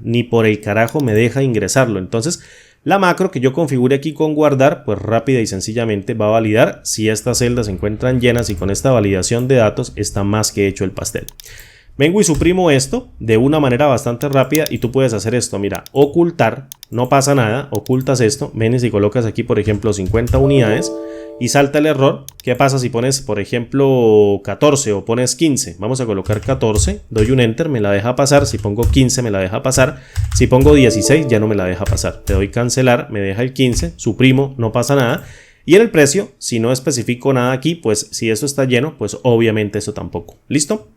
ni por el carajo me deja ingresarlo. Entonces la macro que yo configure aquí con guardar, pues rápida y sencillamente va a validar si estas celdas se encuentran llenas, y con esta validación de datos está más que hecho el pastel. Vengo y suprimo esto de una manera bastante rápida y tú puedes hacer esto, mira, ocultar, no pasa nada, ocultas esto, vienes y colocas aquí por ejemplo 50 unidades y salta el error. ¿Qué pasa si pones por ejemplo 14 o pones 15? Vamos a colocar 14, doy un enter, me la deja pasar. Si pongo 15 me la deja pasar, si pongo 16 ya no me la deja pasar. Te doy cancelar, me deja el 15, suprimo, no pasa nada. Y en el precio, si no especifico nada aquí, pues si eso está lleno, pues obviamente eso tampoco. ¿Listo?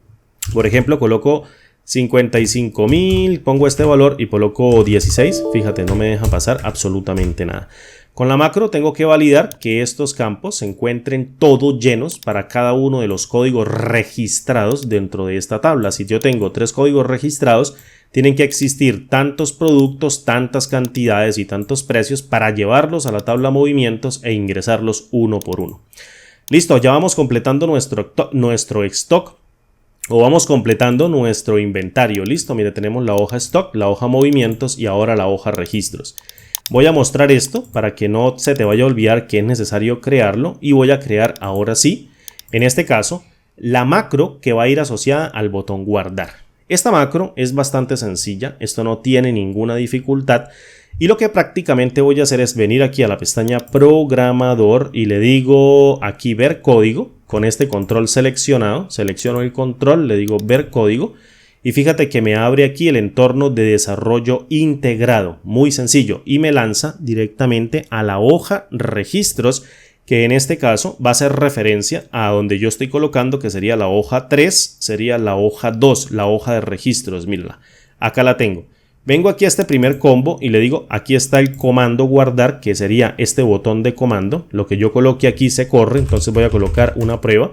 Por ejemplo, coloco 55.000, pongo este valor y coloco 16. Fíjate, no me deja pasar absolutamente nada. Con la macro tengo que validar que estos campos se encuentren todos llenos para cada uno de los códigos registrados dentro de esta tabla. Si yo tengo 3 códigos registrados, tienen que existir tantos productos, tantas cantidades y tantos precios para llevarlos a la tabla movimientos e ingresarlos uno por uno. Listo, ya vamos completando nuestro stock. O vamos completando nuestro inventario. Listo, mire, tenemos la hoja stock, la hoja movimientos y ahora la hoja registros. Voy a mostrar esto para que no se te vaya a olvidar que es necesario crearlo, y voy a crear ahora sí, en este caso, la macro que va a ir asociada al botón guardar. Esta macro es bastante sencilla, esto no tiene ninguna dificultad, y lo que prácticamente voy a hacer es venir aquí a la pestaña programador y le digo aquí ver código. Con este control seleccionado, selecciono el control, le digo ver código y fíjate que me abre aquí el entorno de desarrollo integrado, muy sencillo, y me lanza directamente a la hoja registros que en este caso va a hacer referencia a donde yo estoy colocando, que sería la hoja 3, sería la hoja 2, la hoja de registros. Mírala, acá la tengo. Vengo aquí a este primer combo y le digo, aquí está el comando guardar, que sería este botón de comando. Lo que yo coloque aquí se corre, entonces voy a colocar una prueba.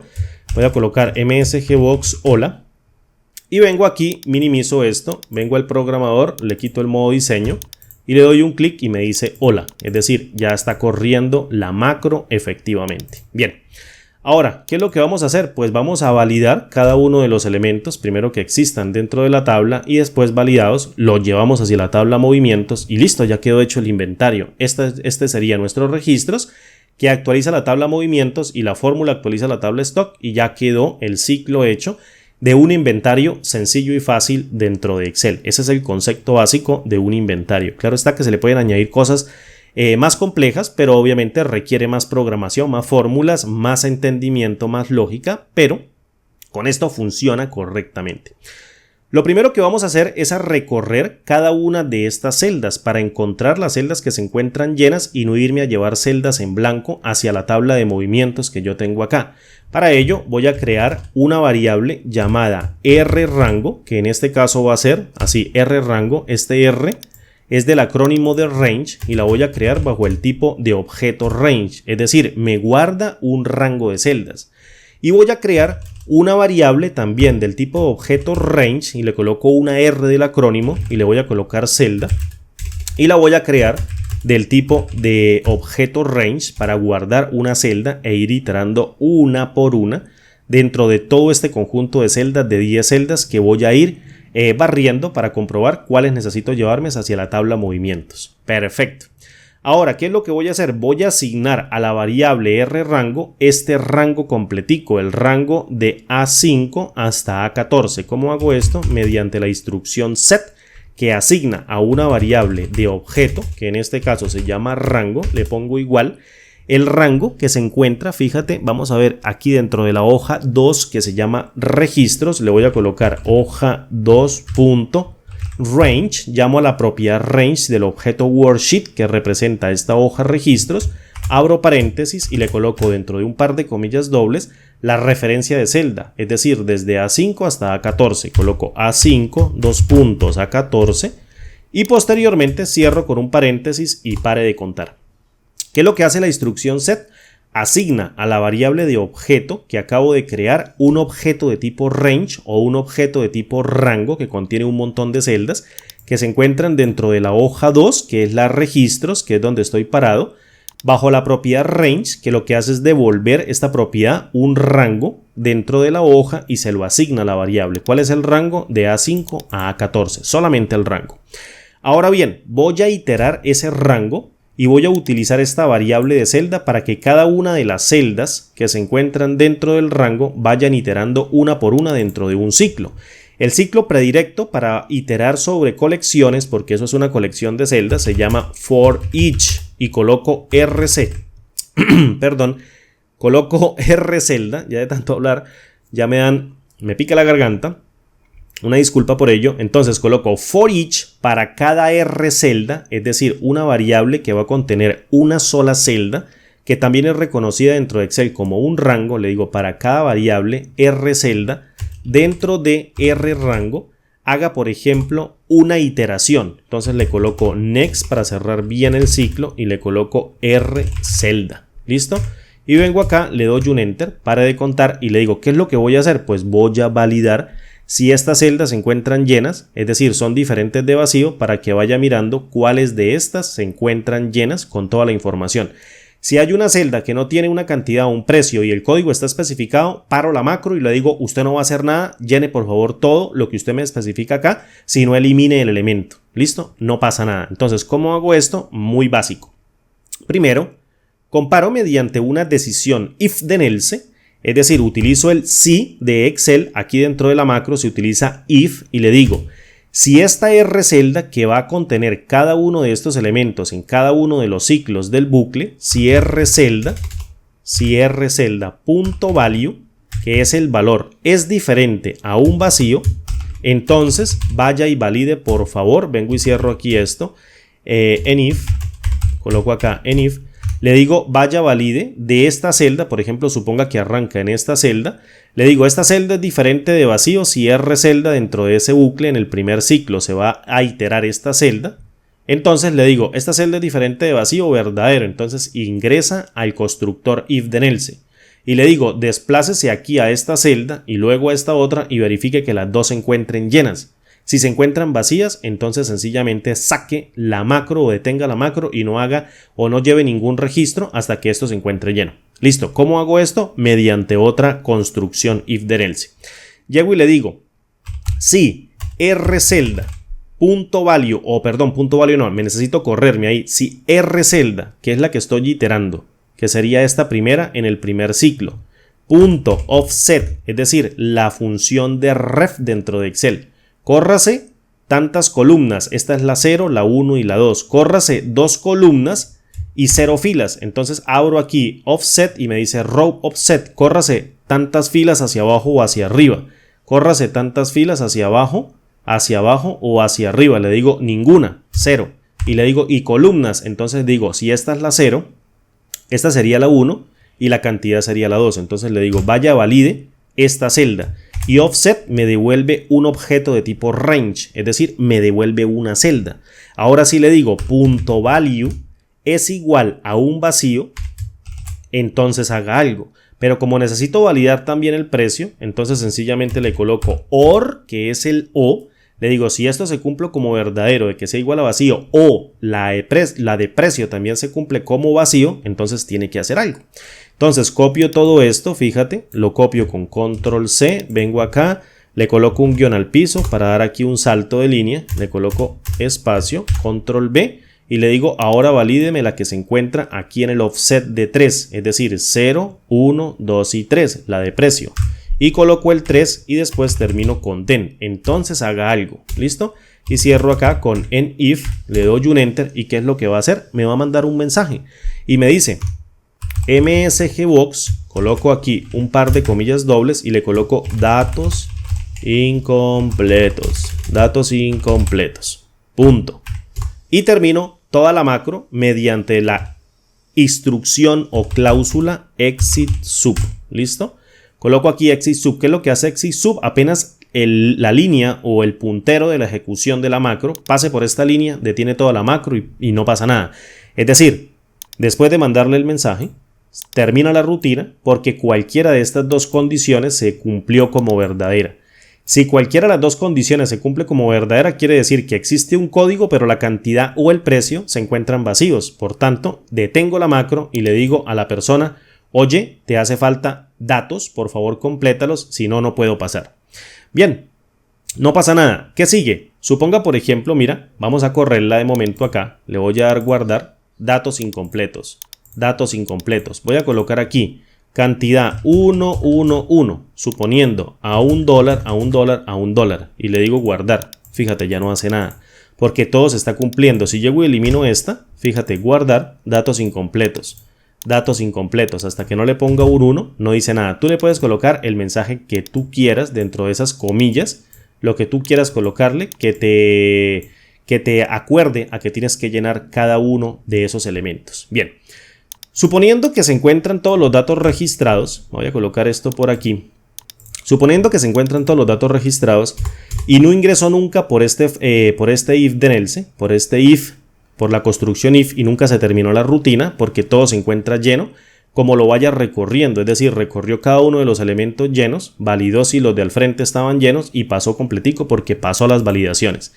Voy a colocar msgbox hola. Y vengo aquí, minimizo esto, vengo al programador, le quito el modo diseño. Y le doy un clic y me dice hola, es decir, ya está corriendo la macro efectivamente. Bien, ahora, ¿qué es lo que vamos a hacer? Pues vamos a validar cada uno de los elementos, primero que existan dentro de la tabla y después validados, los llevamos hacia la tabla movimientos y listo, ya quedó hecho el inventario. Este sería nuestros registros, que actualiza la tabla movimientos y la fórmula actualiza la tabla stock y ya quedó el ciclo hecho de un inventario sencillo y fácil dentro de Excel. Ese es el concepto básico de un inventario. Claro está que se le pueden añadir cosas más complejas, pero obviamente requiere más programación, más fórmulas, más entendimiento, más lógica, pero con esto funciona correctamente. Lo primero que vamos a hacer es a recorrer cada una de estas celdas para encontrar las celdas que se encuentran llenas y no irme a llevar celdas en blanco hacia la tabla de movimientos que yo tengo acá. Para ello voy a crear una variable llamada rrango, que en este caso va a ser así, rrango. Este R es del acrónimo de range y la voy a crear bajo el tipo de objeto range, es decir, me guarda un rango de celdas. Y voy a crear una variable también del tipo de objeto range y le coloco una R del acrónimo y le voy a colocar celda y la voy a crear del tipo de objeto range para guardar una celda e ir iterando una por una dentro de todo este conjunto de celdas de 10 celdas que voy a ir barriendo para comprobar cuáles necesito llevarme hacia la tabla movimientos. Perfecto. Ahora, ¿qué es lo que voy a hacer? Voy a asignar a la variable rrango este rango completico, el rango de A5 hasta A14. ¿Cómo hago esto? Mediante la instrucción set, que asigna a una variable de objeto, que en este caso se llama rango, le pongo igual, el rango que se encuentra, fíjate, vamos a ver aquí dentro de la hoja 2 que se llama registros, le voy a colocar hoja 2.range, llamo a la propiedad range del objeto worksheet que representa esta hoja registros, abro paréntesis y le coloco dentro de un par de comillas dobles la referencia de celda, es decir, desde A5 hasta A14, coloco A5, 2 puntos, A14 y posteriormente cierro con un paréntesis y pare de contar. ¿Qué es lo que hace la instrucción set? Asigna a la variable de objeto que acabo de crear un objeto de tipo range o un objeto de tipo rango que contiene un montón de celdas que se encuentran dentro de la hoja 2, que es la registros, que es donde estoy parado, bajo la propiedad range, que lo que hace es devolver esta propiedad un rango dentro de la hoja y se lo asigna a la variable. ¿Cuál es el rango? De A5 a A14, solamente el rango. Ahora bien, voy a iterar ese rango y voy a utilizar esta variable de celda para que cada una de las celdas que se encuentran dentro del rango vayan iterando una por una dentro de un ciclo. El ciclo predirecto para iterar sobre colecciones, porque eso es una colección de celdas, se llama for each y coloco rc. Perdón, coloco rcelda, ya de tanto hablar, ya me pica la garganta. Una disculpa por ello. Entonces coloco for each para cada rcelda, es decir, una variable que va a contener una sola celda, que también es reconocida dentro de Excel como un rango. Le digo para cada variable rcelda, dentro de rrango, haga por ejemplo una iteración. Entonces le coloco next para cerrar bien el ciclo y le coloco rcelda. ¿Listo? Y vengo acá, le doy un enter, pare de contar y le digo, ¿qué es lo que voy a hacer? Pues voy a validar si estas celdas se encuentran llenas, es decir, son diferentes de vacío, para que vaya mirando cuáles de estas se encuentran llenas con toda la información. Si hay una celda que no tiene una cantidad o un precio y el código está especificado, paro la macro y le digo, usted no va a hacer nada, llene por favor todo lo que usted me especifica acá, si no elimine el elemento. ¿Listo? No pasa nada. Entonces, ¿cómo hago esto? Muy básico. Primero, comparo mediante una decisión if then else. Es decir, utilizo el si de Excel, aquí dentro de la macro se utiliza if y le digo, si esta rcelda que va a contener cada uno de estos elementos en cada uno de los ciclos del bucle, si rcelda punto value, que es el valor, es diferente a un vacío, entonces vaya y valide por favor, vengo y cierro aquí esto, en if, coloco acá en if, le digo vaya valide de esta celda, por ejemplo suponga que arranca en esta celda, le digo esta celda es diferente de vacío si R celda dentro de ese bucle en el primer ciclo se va a iterar esta celda. Entonces le digo esta celda es diferente de vacío o verdadero, entonces ingresa al constructor if then else y le digo desplácese aquí a esta celda y luego a esta otra y verifique que las dos se encuentren llenas. Si se encuentran vacías, entonces sencillamente saque la macro o detenga la macro y no haga o no lleve ningún registro hasta que esto se encuentre lleno. Listo, ¿cómo hago esto? Mediante otra construcción if then else. Llego y le digo, si R celda, punto value no, me necesito correrme ahí. Si R celda, que es la que estoy iterando, que sería esta primera en el primer ciclo, punto offset, es decir, la función de ref dentro de Excel. Córrase tantas columnas, esta es la 0, la 1 y la 2, córrase 2 columnas y 0 filas, entonces abro aquí offset y me dice row offset, córrase tantas filas hacia abajo o hacia arriba, córrase tantas filas hacia abajo o hacia arriba, le digo ninguna, 0, y le digo y columnas, entonces digo si esta es la 0, esta sería la 1 y la cantidad sería la 2, entonces le digo vaya valide esta celda. Y offset me devuelve un objeto de tipo range, es decir, me devuelve una celda. Ahora si le digo punto value es igual a un vacío, entonces haga algo. Pero como necesito validar también el precio, entonces sencillamente le coloco OR, que es el O. Le digo, si esto se cumple como verdadero, de que sea igual a vacío, o la de precio también se cumple como vacío, entonces tiene que hacer algo. Entonces copio todo esto, fíjate, lo copio con control C, vengo acá, le coloco un guión al piso para dar aquí un salto de línea, le coloco espacio, control B y le digo ahora valídeme la que se encuentra aquí en el offset de 3, es decir 0, 1, 2 y 3, la de precio. Y coloco el 3 y después termino con then, entonces haga algo, ¿listo? Y cierro acá con en if, le doy un enter y ¿qué es lo que va a hacer? Me va a mandar un mensaje y me dice msgbox, coloco aquí un par de comillas dobles y le coloco datos incompletos, punto. Y termino toda la macro mediante la instrucción o cláusula exit sub, ¿listo? Coloco aquí exit sub. ¿Qué es lo que hace exit sub? Apenas la línea o el puntero de la ejecución de la macro pase por esta línea, detiene toda la macro y no pasa nada. Es decir, después de mandarle el mensaje, termina la rutina porque cualquiera de estas dos condiciones se cumplió como verdadera. Si cualquiera de las dos condiciones se cumple como verdadera, quiere decir que existe un código, pero la cantidad o el precio se encuentran vacíos. Por tanto, detengo la macro y le digo a la persona, oye, te hace falta datos, por favor complétalos, si no, no puedo pasar. Bien, no pasa nada. ¿Qué sigue? Suponga, por ejemplo, mira, vamos a correrla de momento acá. Le voy a dar guardar datos incompletos. Voy a colocar aquí cantidad 111, suponiendo a $1, y le digo guardar. Fíjate, ya no hace nada, porque todo se está cumpliendo. Si llego y elimino esta, fíjate, guardar datos incompletos, hasta que no le ponga un 1, no dice nada. Tú le puedes colocar el mensaje que tú quieras dentro de esas comillas, lo que tú quieras colocarle, que te acuerde a que tienes que llenar cada uno de esos elementos. Bien. Suponiendo que se encuentran todos los datos registrados, voy a colocar esto por aquí. Suponiendo que se encuentran todos los datos registrados y no ingresó nunca por este if then else, por la construcción if y nunca se terminó la rutina porque todo se encuentra lleno, como lo vaya recorriendo, es decir, recorrió cada uno de los elementos llenos, validó si los de al frente estaban llenos y pasó completico porque pasó las validaciones.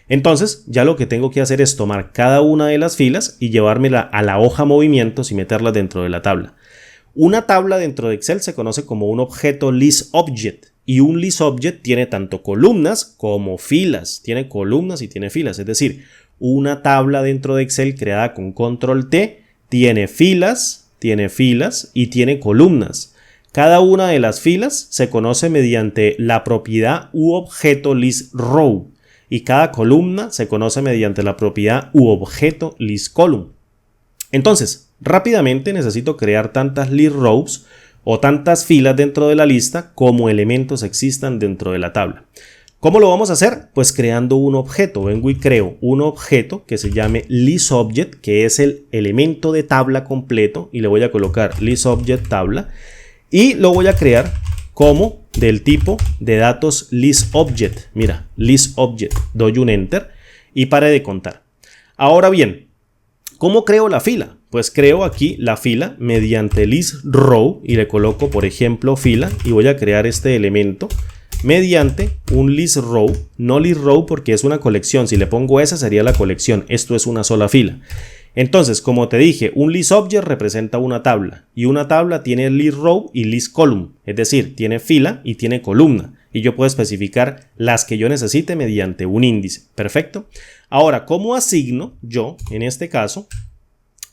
Entonces ya lo que tengo que hacer es tomar cada una de las filas y llevármela a la hoja movimientos y meterla dentro de la tabla. Una tabla dentro de Excel se conoce como un objeto list object y un list object tiene tanto columnas como filas, tiene columnas y tiene filas, es decir, una tabla dentro de Excel creada con control T tiene filas y tiene columnas. Cada una de las filas se conoce mediante la propiedad u objeto list row. Y cada columna se conoce mediante la propiedad u objeto list column. Entonces, rápidamente necesito crear tantas list rows o tantas filas dentro de la lista como elementos existan dentro de la tabla. ¿Cómo lo vamos a hacer? Pues creando un objeto. Vengo y creo un objeto que se llame listObject, que es el elemento de tabla completo, y le voy a colocar listObject tabla y lo voy a crear como del tipo de datos listObject. Mira, listObject, doy un enter y pare de contar. Ahora bien, ¿cómo creo la fila? Pues creo aquí la fila mediante listRow y le coloco, por ejemplo, fila, y voy a crear este elemento mediante un listRow, no listRow porque es una colección. Si le pongo esa sería la colección, esto es una sola fila. Entonces, como te dije, un listObject representa una tabla y una tabla tiene listRow y listColumn, es decir, tiene fila y tiene columna, y yo puedo especificar las que yo necesite mediante un índice. Perfecto. Ahora, ¿cómo asigno yo, en este caso,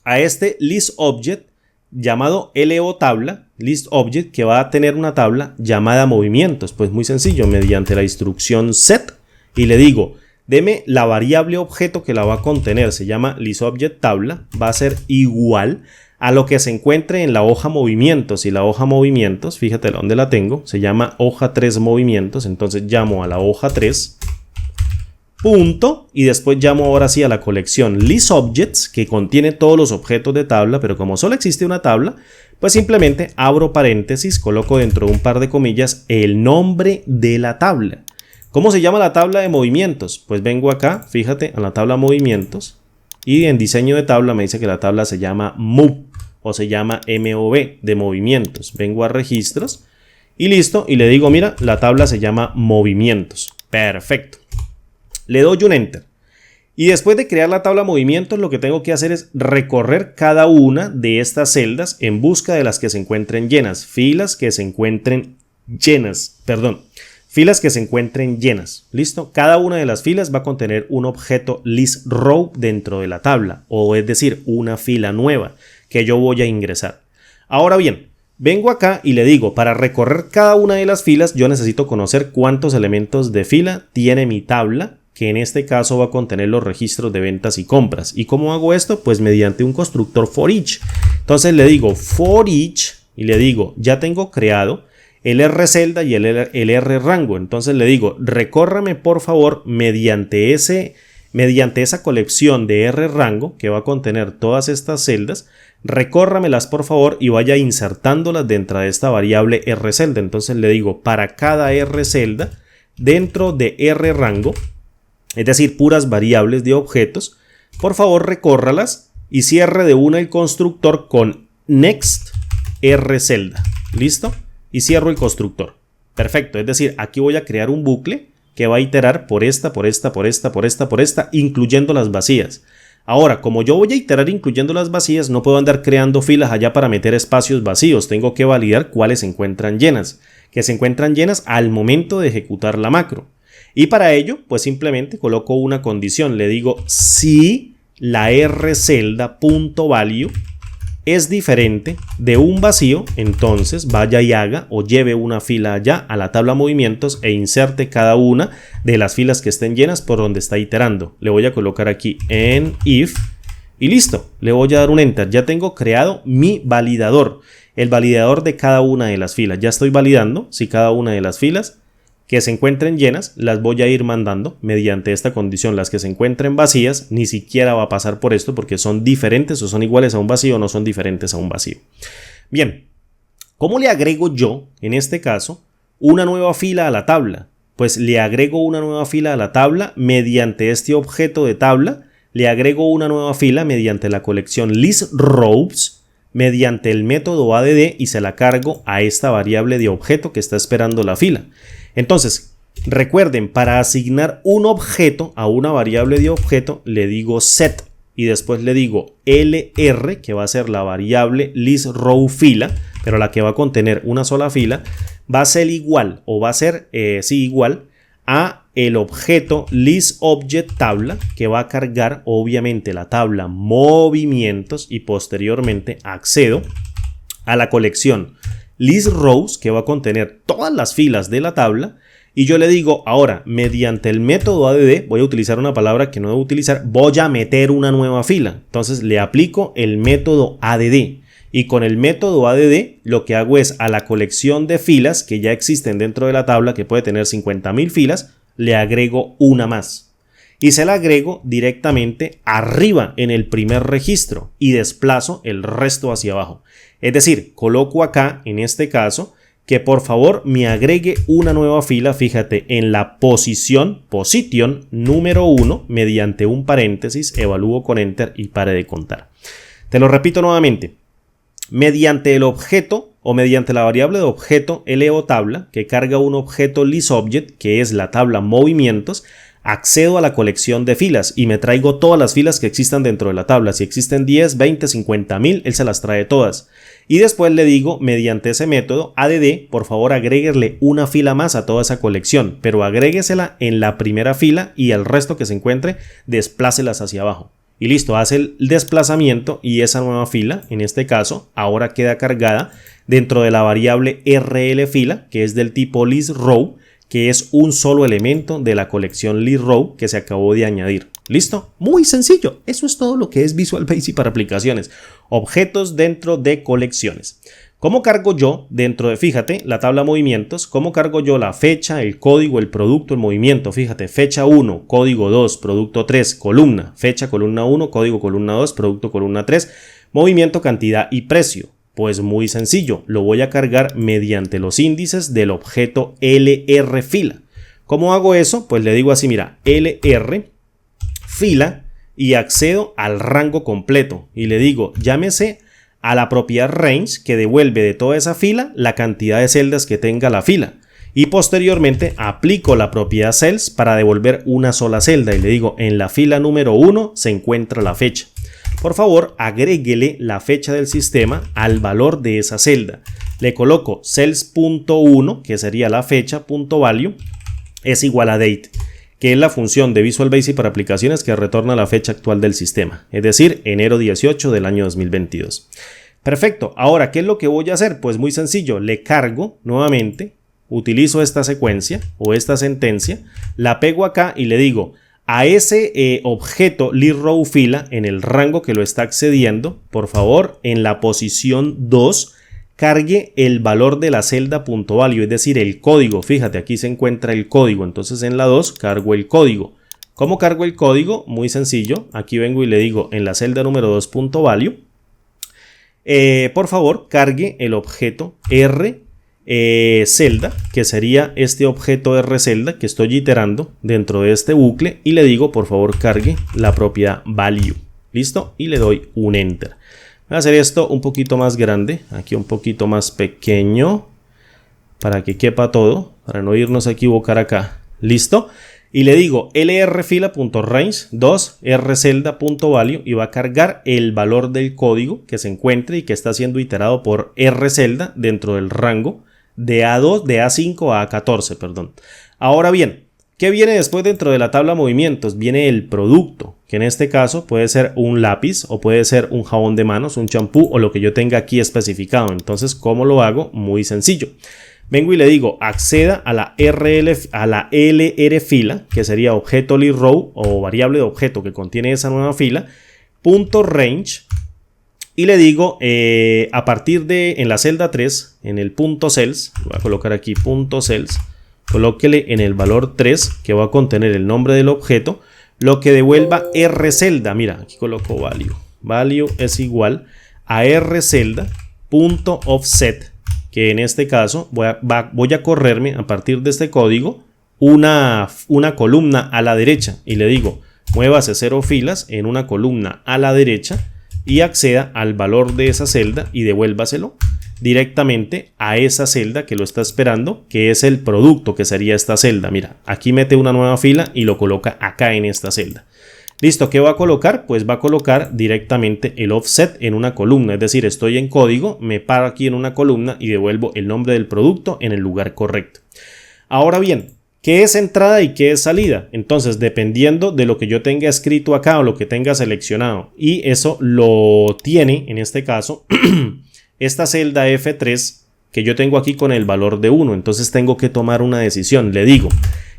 a este listObject llamado LOTabla, listObject, que va a tener una tabla llamada movimientos? Pues muy sencillo, mediante la instrucción set, y le digo, deme la variable objeto que la va a contener, se llama listObject tabla, va a ser igual a lo que se encuentre en la hoja movimientos, y la hoja movimientos, fíjate dónde la tengo, se llama hoja 3 movimientos, entonces llamo a la hoja 3, punto, y después llamo ahora sí a la colección listObjects, que contiene todos los objetos de tabla, pero como solo existe una tabla, pues simplemente abro paréntesis, coloco dentro de un par de comillas el nombre de la tabla. ¿Cómo se llama la tabla de movimientos? Pues vengo acá, fíjate, a la tabla movimientos, y en diseño de tabla me dice que la tabla se llama Move o se llama MOV de movimientos. Vengo a registros y listo, y le digo, mira, la tabla se llama movimientos. Perfecto. Le doy un enter. Y después de crear la tabla movimientos, lo que tengo que hacer es recorrer cada una de estas celdas en busca de las que se encuentren llenas. Filas que se encuentren llenas. ¿Listo? Cada una de las filas va a contener un objeto listRow dentro de la tabla, o es decir, una fila nueva que yo voy a ingresar. Ahora bien, vengo acá y le digo, para recorrer cada una de las filas, yo necesito conocer cuántos elementos de fila tiene mi tabla, que en este caso va a contener los registros de ventas y compras. ¿Y cómo hago esto? Pues mediante un constructor forEach. Entonces le digo forEach y le digo, ya tengo creado el rcelda y el rrango. Entonces le digo, recórrame por favor mediante esa colección de rrango que va a contener todas estas celdas, recórramelas por favor y vaya insertándolas dentro de esta variable rcelda. Entonces le digo, para cada rcelda dentro de rrango, es decir, puras variables de objetos, por favor recórralas y cierre de una el constructor con next rcelda. ¿Listo? Y cierro el constructor. Perfecto, es decir, aquí voy a crear un bucle que va a iterar por esta, incluyendo las vacías. Ahora, como yo voy a iterar incluyendo las vacías, no puedo andar creando filas allá para meter espacios vacíos. Tengo que validar cuáles se encuentran llenas, que se encuentran llenas al momento de ejecutar la macro. Y para ello, pues simplemente coloco una condición. Le digo, si la rcelda.value es diferente de un vacío, entonces vaya y haga o lleve una fila allá a la tabla movimientos e inserte cada una de las filas que estén llenas por donde está iterando. Le voy a colocar aquí en if y listo. Le voy a dar un enter. Ya tengo creado mi validador, el validador de cada una de las filas. Ya estoy validando si cada una de las filas que se encuentren llenas las voy a ir mandando mediante esta condición. Las que se encuentren vacías ni siquiera va a pasar por esto porque son diferentes o son iguales a un vacío o no son diferentes a un vacío. Bien, ¿cómo le agrego yo en este caso una nueva fila a la tabla? Pues le agrego una nueva fila a la tabla mediante este objeto de tabla. Le agrego una nueva fila mediante la colección listRows, mediante el método add y se la cargo a esta variable de objeto que está esperando la fila. Entonces, recuerden, para asignar un objeto a una variable de objeto, le digo set y después le digo lr, que va a ser la variable listRowFila, pero la que va a contener una sola fila, va a ser igual o va a ser igual a el objeto listObjectTabla, que va a cargar obviamente la tabla movimientos y posteriormente accedo a la colección listRows, que va a contener todas las filas de la tabla, y yo le digo ahora, mediante el método add, voy a utilizar una palabra que no debo utilizar, voy a meter una nueva fila. Entonces le aplico el método add, y con el método add lo que hago es a la colección de filas que ya existen dentro de la tabla, que puede tener 50.000 filas, le agrego una más y se la agrego directamente arriba en el primer registro y desplazo el resto hacia abajo. Es decir, coloco acá en este caso que por favor me agregue una nueva fila, fíjate, en la position número 1 mediante un paréntesis, evalúo con enter y pare de contar. Te lo repito nuevamente, mediante el objeto o mediante la variable de objeto LOTabla que carga un objeto listObject que es la tabla movimientos, accedo a la colección de filas y me traigo todas las filas que existan dentro de la tabla. Si existen 10, 20, 50.000, él se las trae todas. Y después le digo, mediante ese método add, por favor agréguele una fila más a toda esa colección, pero agréguesela en la primera fila y el resto que se encuentre, desplácelas hacia abajo. Y listo, hace el desplazamiento y esa nueva fila, en este caso, ahora queda cargada dentro de la variable rlFila, que es del tipo listRow, que es un solo elemento de la colección listRow que se acabó de añadir. ¿Listo? Muy sencillo. Eso es todo lo que es Visual Basic para aplicaciones. Objetos dentro de colecciones. ¿Cómo cargo yo dentro de, fíjate, la tabla movimientos? ¿Cómo cargo yo la fecha, el código, el producto, el movimiento? Fíjate, fecha 1, código 2, producto 3, columna, fecha, columna 1, código, columna 2, producto, columna 3, movimiento, cantidad y precio. Pues muy sencillo, lo voy a cargar mediante los índices del objeto LRFila. ¿Cómo hago eso? Pues le digo así, mira, LRFila y accedo al rango completo y le digo, llámese a la propiedad range que devuelve de toda esa fila la cantidad de celdas que tenga la fila. Y posteriormente aplico la propiedad cells para devolver una sola celda y le digo, en la fila número 1 se encuentra la fecha. Por favor, agréguele la fecha del sistema al valor de esa celda. Le coloco cells.1, que sería la fecha, .value, es igual a date, que es la función de Visual Basic para aplicaciones que retorna la fecha actual del sistema, es decir, enero 18 del año 2022. Perfecto, ahora, ¿qué es lo que voy a hacer? Pues muy sencillo, le cargo nuevamente, utilizo esta secuencia o esta sentencia, la pego acá y le digo, a ese objeto listRow fila en el rango que lo está accediendo, por favor, en la posición 2, cargue el valor de la celda .value, es decir, el código. Fíjate, aquí se encuentra el código, entonces en la 2 cargo el código. ¿Cómo cargo el código? Muy sencillo, aquí vengo y le digo en la celda número 2 .value, por favor, cargue el objeto celda, que sería este objeto rcelda que estoy iterando dentro de este bucle y le digo por favor cargue la propiedad value. Listo, y le doy un enter. Voy a hacer esto un poquito más grande, aquí un poquito más pequeño para que quepa todo, para no irnos a equivocar acá. Listo, y le digo lrfila.range 2 rcelda.value y va a cargar el valor del código que se encuentre y que está siendo iterado por rcelda dentro del rango de A5 a A14, perdón. Ahora bien, ¿qué viene después dentro de la tabla movimientos? Viene el producto, que en este caso puede ser un lápiz o puede ser un jabón de manos, un champú o lo que yo tenga aquí especificado. Entonces, ¿cómo lo hago? Muy sencillo. Vengo y le digo, acceda a la LR fila, que sería objeto listRow o variable de objeto que contiene esa nueva fila, .range. Y le digo, a partir de, en la celda 3, en el .cells, voy a colocar aquí .cells, colóquele en el valor 3, que va a contener el nombre del objeto, lo que devuelva rcelda. Mira, aquí coloco value. Value es igual a rcelda.offset, que en este caso voy a correrme a partir de este código una columna a la derecha. Y le digo, muévase 0 filas en una columna a la derecha y acceda al valor de esa celda y devuélvaselo directamente a esa celda que lo está esperando, que es el producto, que sería esta celda. Mira, aquí mete una nueva fila y lo coloca acá en esta celda. Listo, ¿qué va a colocar? Pues va a colocar directamente el offset en una columna, es decir, estoy en código, me paro aquí en una columna y devuelvo el nombre del producto en el lugar correcto. Ahora bien, ¿qué es entrada y qué es salida? Entonces, dependiendo de lo que yo tenga escrito acá o lo que tenga seleccionado, y eso lo tiene, en este caso, esta celda F3 que yo tengo aquí con el valor de 1, entonces tengo que tomar una decisión. Le digo,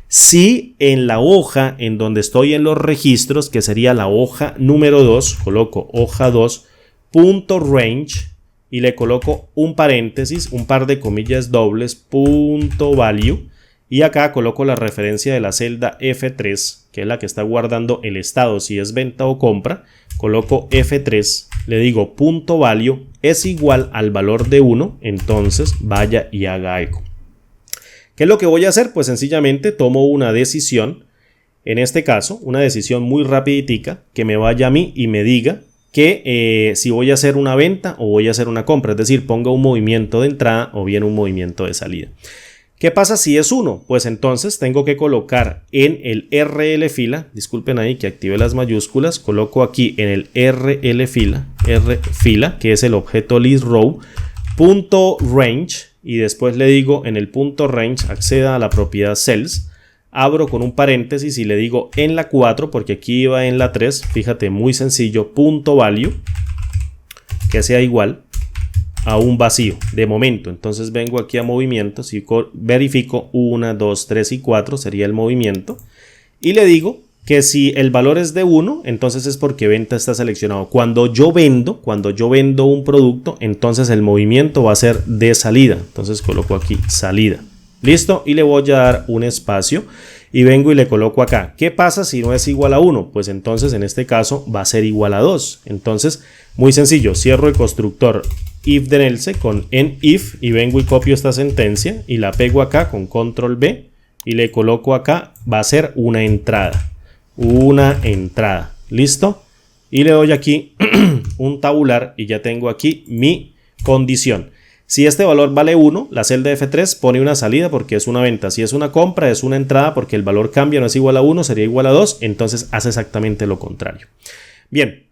si en la hoja en donde estoy en los registros, que sería la hoja número 2, coloco hoja 2, .range, y le coloco un paréntesis, un par de comillas dobles, .value, y acá coloco la referencia de la celda F3, que es la que está guardando el estado si es venta o compra. Coloco F3, le digo punto value es igual al valor de 1, entonces vaya y haga eco. ¿Qué es lo que voy a hacer? Pues sencillamente tomo una decisión, en este caso una decisión muy rapiditica, que me vaya a mí y me diga que si voy a hacer una venta o voy a hacer una compra, es decir, ponga un movimiento de entrada o bien un movimiento de salida. ¿Qué pasa si es 1? Pues entonces tengo que colocar en el RL fila, disculpen ahí que active las mayúsculas, coloco aquí en el RL fila, que es el objeto list row, punto range, y después le digo en el punto range acceda a la propiedad cells, abro con un paréntesis y le digo en la 4, porque aquí iba en la 3, fíjate, muy sencillo, punto value, que sea igual a un vacío de momento. Entonces vengo aquí a movimientos y verifico 1, 2, 3 y 4 sería el movimiento, y le digo que si el valor es de 1, entonces es porque venta está seleccionado. Cuando yo vendo un producto, entonces el movimiento va a ser de salida, entonces coloco aquí salida, listo, y le voy a dar un espacio y vengo y le coloco acá. ¿Qué pasa si no es igual a 1? Pues entonces en este caso va a ser igual a 2. Entonces muy sencillo, cierro el constructor if then else con en if y vengo y copio esta sentencia y la pego acá con control B y le coloco acá, va a ser una entrada, listo, y le doy aquí un tabular y ya tengo aquí mi condición. Si este valor vale 1, la celda F3 pone una salida porque es una venta. Si es una compra, es una entrada porque el valor cambia, no es igual a 1, sería igual a 2, entonces hace exactamente lo contrario. Bien,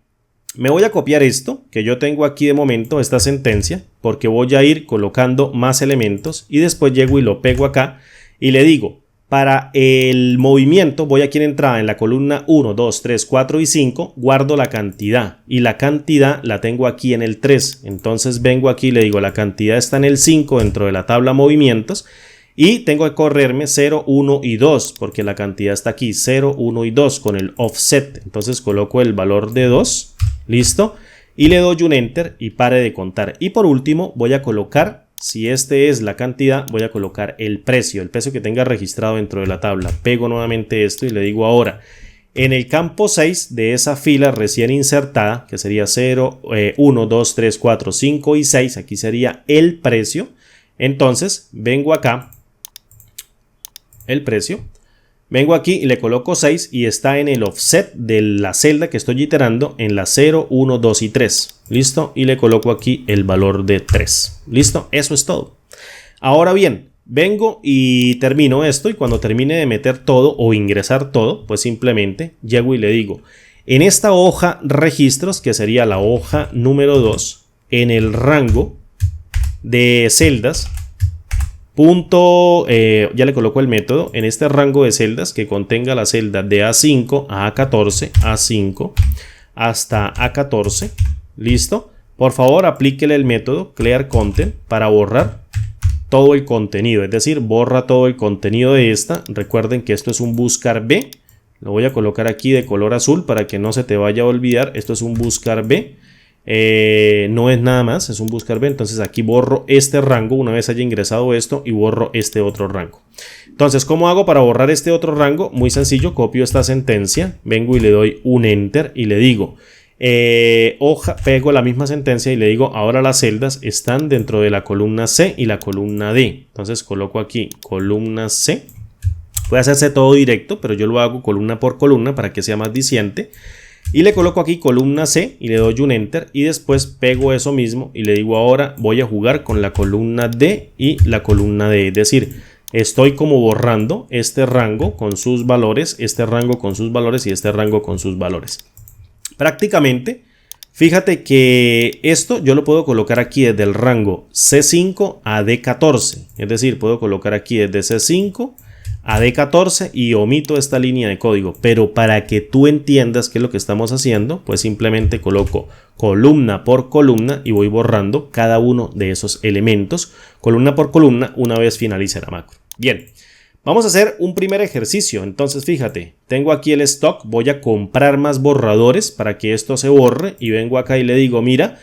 me voy a copiar esto que yo tengo aquí de momento, esta sentencia, porque voy a ir colocando más elementos y después llego y lo pego acá y le digo, para el movimiento voy aquí en entrada en la columna 1, 2, 3, 4 y 5, guardo la cantidad y la cantidad la tengo aquí en el 3, entonces vengo aquí y le digo la cantidad está en el 5 dentro de la tabla movimientos y tengo que correrme 0, 1 y 2 porque la cantidad está aquí 0, 1 y 2 con el offset, entonces coloco el valor de 2, listo, y le doy un enter y pare de contar. Y por último voy a colocar, si este es la cantidad, voy a colocar el precio que tenga registrado dentro de la tabla. Pego nuevamente esto y le digo ahora, en el campo 6 de esa fila recién insertada, que sería 0, 1, 2, 3, 4, 5 y 6, aquí sería el precio. Entonces vengo acá, el precio, vengo aquí y le coloco 6 y está en el offset de la celda que estoy iterando en la 0, 1, 2 y 3. ¿Listo? Y le coloco aquí el valor de 3. ¿Listo? Eso es todo. Ahora bien, vengo y termino esto y cuando termine de meter todo o ingresar todo, pues simplemente llego y le digo, en esta hoja registros, que sería la hoja número 2, en el rango de celdas, ya le coloco el método en este rango de celdas que contenga la celda de A5 a A14, A5 hasta A14, listo, por favor aplíquele el método clear content para borrar todo el contenido, es decir, borra todo el contenido de esta. Recuerden que esto es un buscar B, lo voy a colocar aquí de color azul para que no se te vaya a olvidar, esto es un buscar B. No es nada más, es un buscar B, entonces aquí borro este rango una vez haya ingresado esto y borro este otro rango. Entonces, ¿cómo hago para borrar este otro rango? Muy sencillo, copio esta sentencia, vengo y le doy un enter y le digo, pego la misma sentencia y le digo, ahora las celdas están dentro de la columna C y la columna D. Entonces coloco aquí columna C, puede hacerse todo directo, pero yo lo hago columna por columna para que sea más diciente. Y le coloco aquí columna C y le doy un enter y después pego eso mismo y le digo ahora voy a jugar con la columna D y la columna D, es decir, estoy como borrando este rango con sus valores, este rango con sus valores y este rango con sus valores. Prácticamente, fíjate que esto yo lo puedo colocar aquí desde el rango C5 a D14, es decir, puedo colocar aquí desde C5 a D14 y omito esta línea de código, pero para que tú entiendas qué es lo que estamos haciendo, pues simplemente coloco columna por columna y voy borrando cada uno de esos elementos columna por columna una vez finalice la macro. Bien, vamos a hacer un primer ejercicio. Entonces fíjate, tengo aquí el stock, voy a comprar más borradores para que esto se borre y vengo acá y le digo, mira,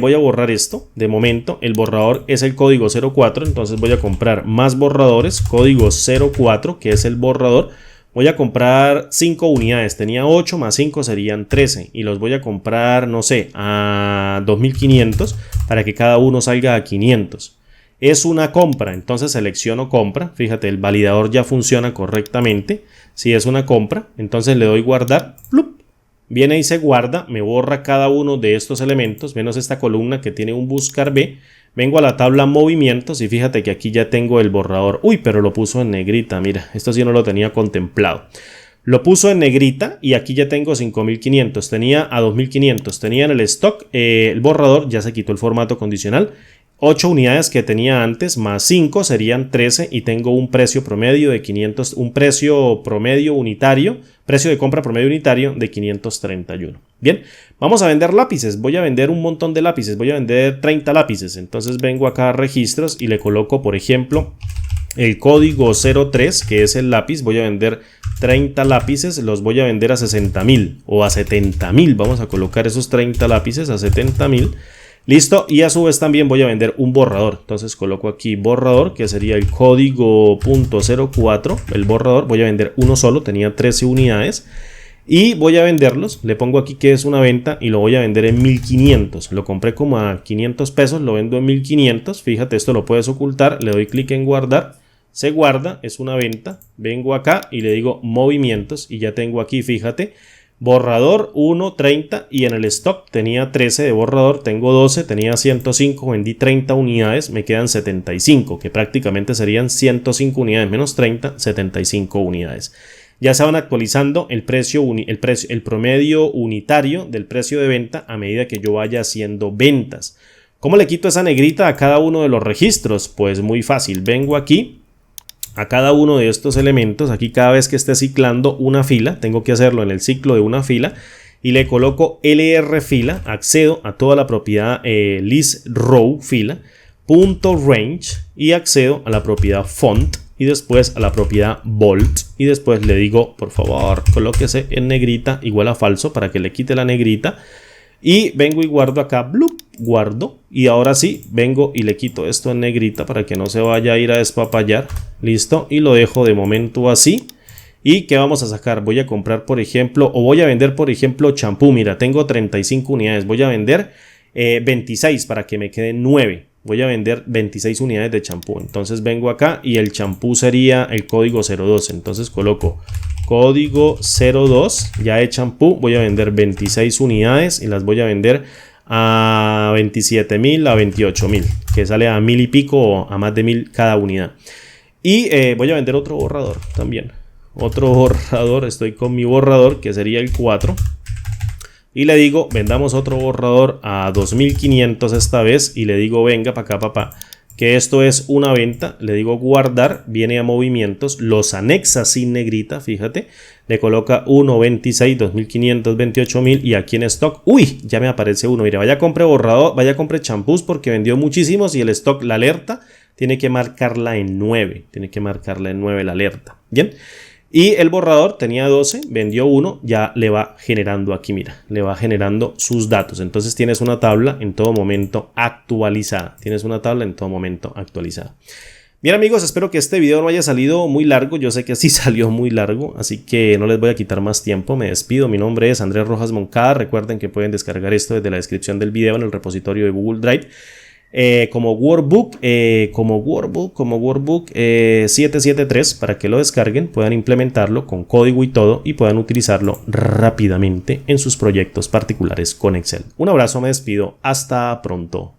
Voy a borrar esto. De momento el borrador es el código 04, entonces voy a comprar más borradores, código 04, que es el borrador. Voy a comprar 5 unidades, tenía 8 más 5 serían 13 y los voy a comprar, no sé, a 2500 para que cada uno salga a 500. Es una compra, entonces selecciono compra. Fíjate, el validador ya funciona correctamente. Si es una compra, entonces le doy guardar. ¡Plup! Viene y se guarda, me borra cada uno de estos elementos, menos esta columna que tiene un buscar B. Vengo a la tabla movimientos y fíjate que aquí ya tengo el borrador. Uy, pero lo puso en negrita, mira, esto sí no lo tenía contemplado. Lo puso en negrita y aquí ya tengo 5500, tenía a 2500, tenía en el stock el borrador, ya se quitó el formato condicional. 8 unidades que tenía antes más 5 serían 13 y tengo un precio promedio de 500, un precio promedio unitario, precio de compra promedio unitario de 531. Bien, vamos a vender lápices, voy a vender un montón de lápices, voy a vender 30 lápices, entonces vengo acá a registros y le coloco por ejemplo el código 03 que es el lápiz, voy a vender 30 lápices, los voy a vender a 60.000 o a 70.000, vamos a colocar esos 30 lápices a 70.000. Listo, y a su vez también voy a vender un borrador, entonces coloco aquí borrador que sería el código .04, el borrador, voy a vender uno solo, tenía 13 unidades y voy a venderlos, le pongo aquí que es una venta y lo voy a vender en 1500, lo compré como a 500 pesos, lo vendo en 1500, fíjate esto lo puedes ocultar, le doy clic en guardar, se guarda, es una venta, vengo acá y le digo movimientos y ya tengo aquí, fíjate, borrador 1, 30 y en el stock tenía 13 de borrador, tengo 12, tenía 105, vendí 30 unidades, me quedan 75, que prácticamente serían 105 unidades menos 30, 75 unidades. Ya se van actualizando el promedio unitario del precio de venta a medida que yo vaya haciendo ventas. ¿Cómo le quito esa negrita a cada uno de los registros? Pues muy fácil, vengo aquí. A cada uno de estos elementos, aquí cada vez que esté ciclando una fila, tengo que hacerlo en el ciclo de una fila y le coloco LR fila, accedo a toda la propiedad list row fila, punto range y accedo a la propiedad font y después a la propiedad bold y después le digo por favor colóquese en negrita igual a falso para que le quite la negrita. Y vengo y guardo acá, blup, guardo. Y ahora sí, vengo y le quito esto en negrita para que no se vaya a ir a despapallar. Listo. Y lo dejo de momento así. ¿Y qué vamos a sacar? Voy a comprar, por ejemplo, o voy a vender, por ejemplo, champú. Mira, tengo 35 unidades. Voy a vender 26 para que me queden 9. Voy a vender 26 unidades de champú. Entonces vengo acá y el champú sería el código 02. Entonces coloco código 02, ya de champú, voy a vender 26 unidades y las voy a vender a 27.000 a 28.000, que sale a 1000 y pico o a más de 1000 cada unidad. Y voy a vender otro borrador también. Otro borrador, estoy con mi borrador que sería el 4. Y le digo, vendamos otro borrador a 2500 esta vez y le digo, venga para acá papá, que esto es una venta, le digo guardar, viene a movimientos, los anexa sin negrita, fíjate, le coloca 1, 26, 2500, 28.000 y aquí en stock, uy, ya me aparece uno, mire, vaya compre borrador, vaya compre champús porque vendió muchísimos y el stock, la alerta, tiene que marcarla en 9, la alerta, bien. Y el borrador tenía 12, vendió 1, ya le va generando aquí, mira, le va generando sus datos. Entonces tienes una tabla en todo momento actualizada. Bien amigos, espero que este video no haya salido muy largo. Yo sé que sí salió muy largo, así que no les voy a quitar más tiempo. Me despido, mi nombre es Andrés Rojas Moncada. Recuerden que pueden descargar esto desde la descripción del video en el repositorio de Google Drive. Como workbook 773 para que lo descarguen, puedan implementarlo con código y todo y puedan utilizarlo rápidamente en sus proyectos particulares con Excel. Un abrazo, me despido, hasta pronto.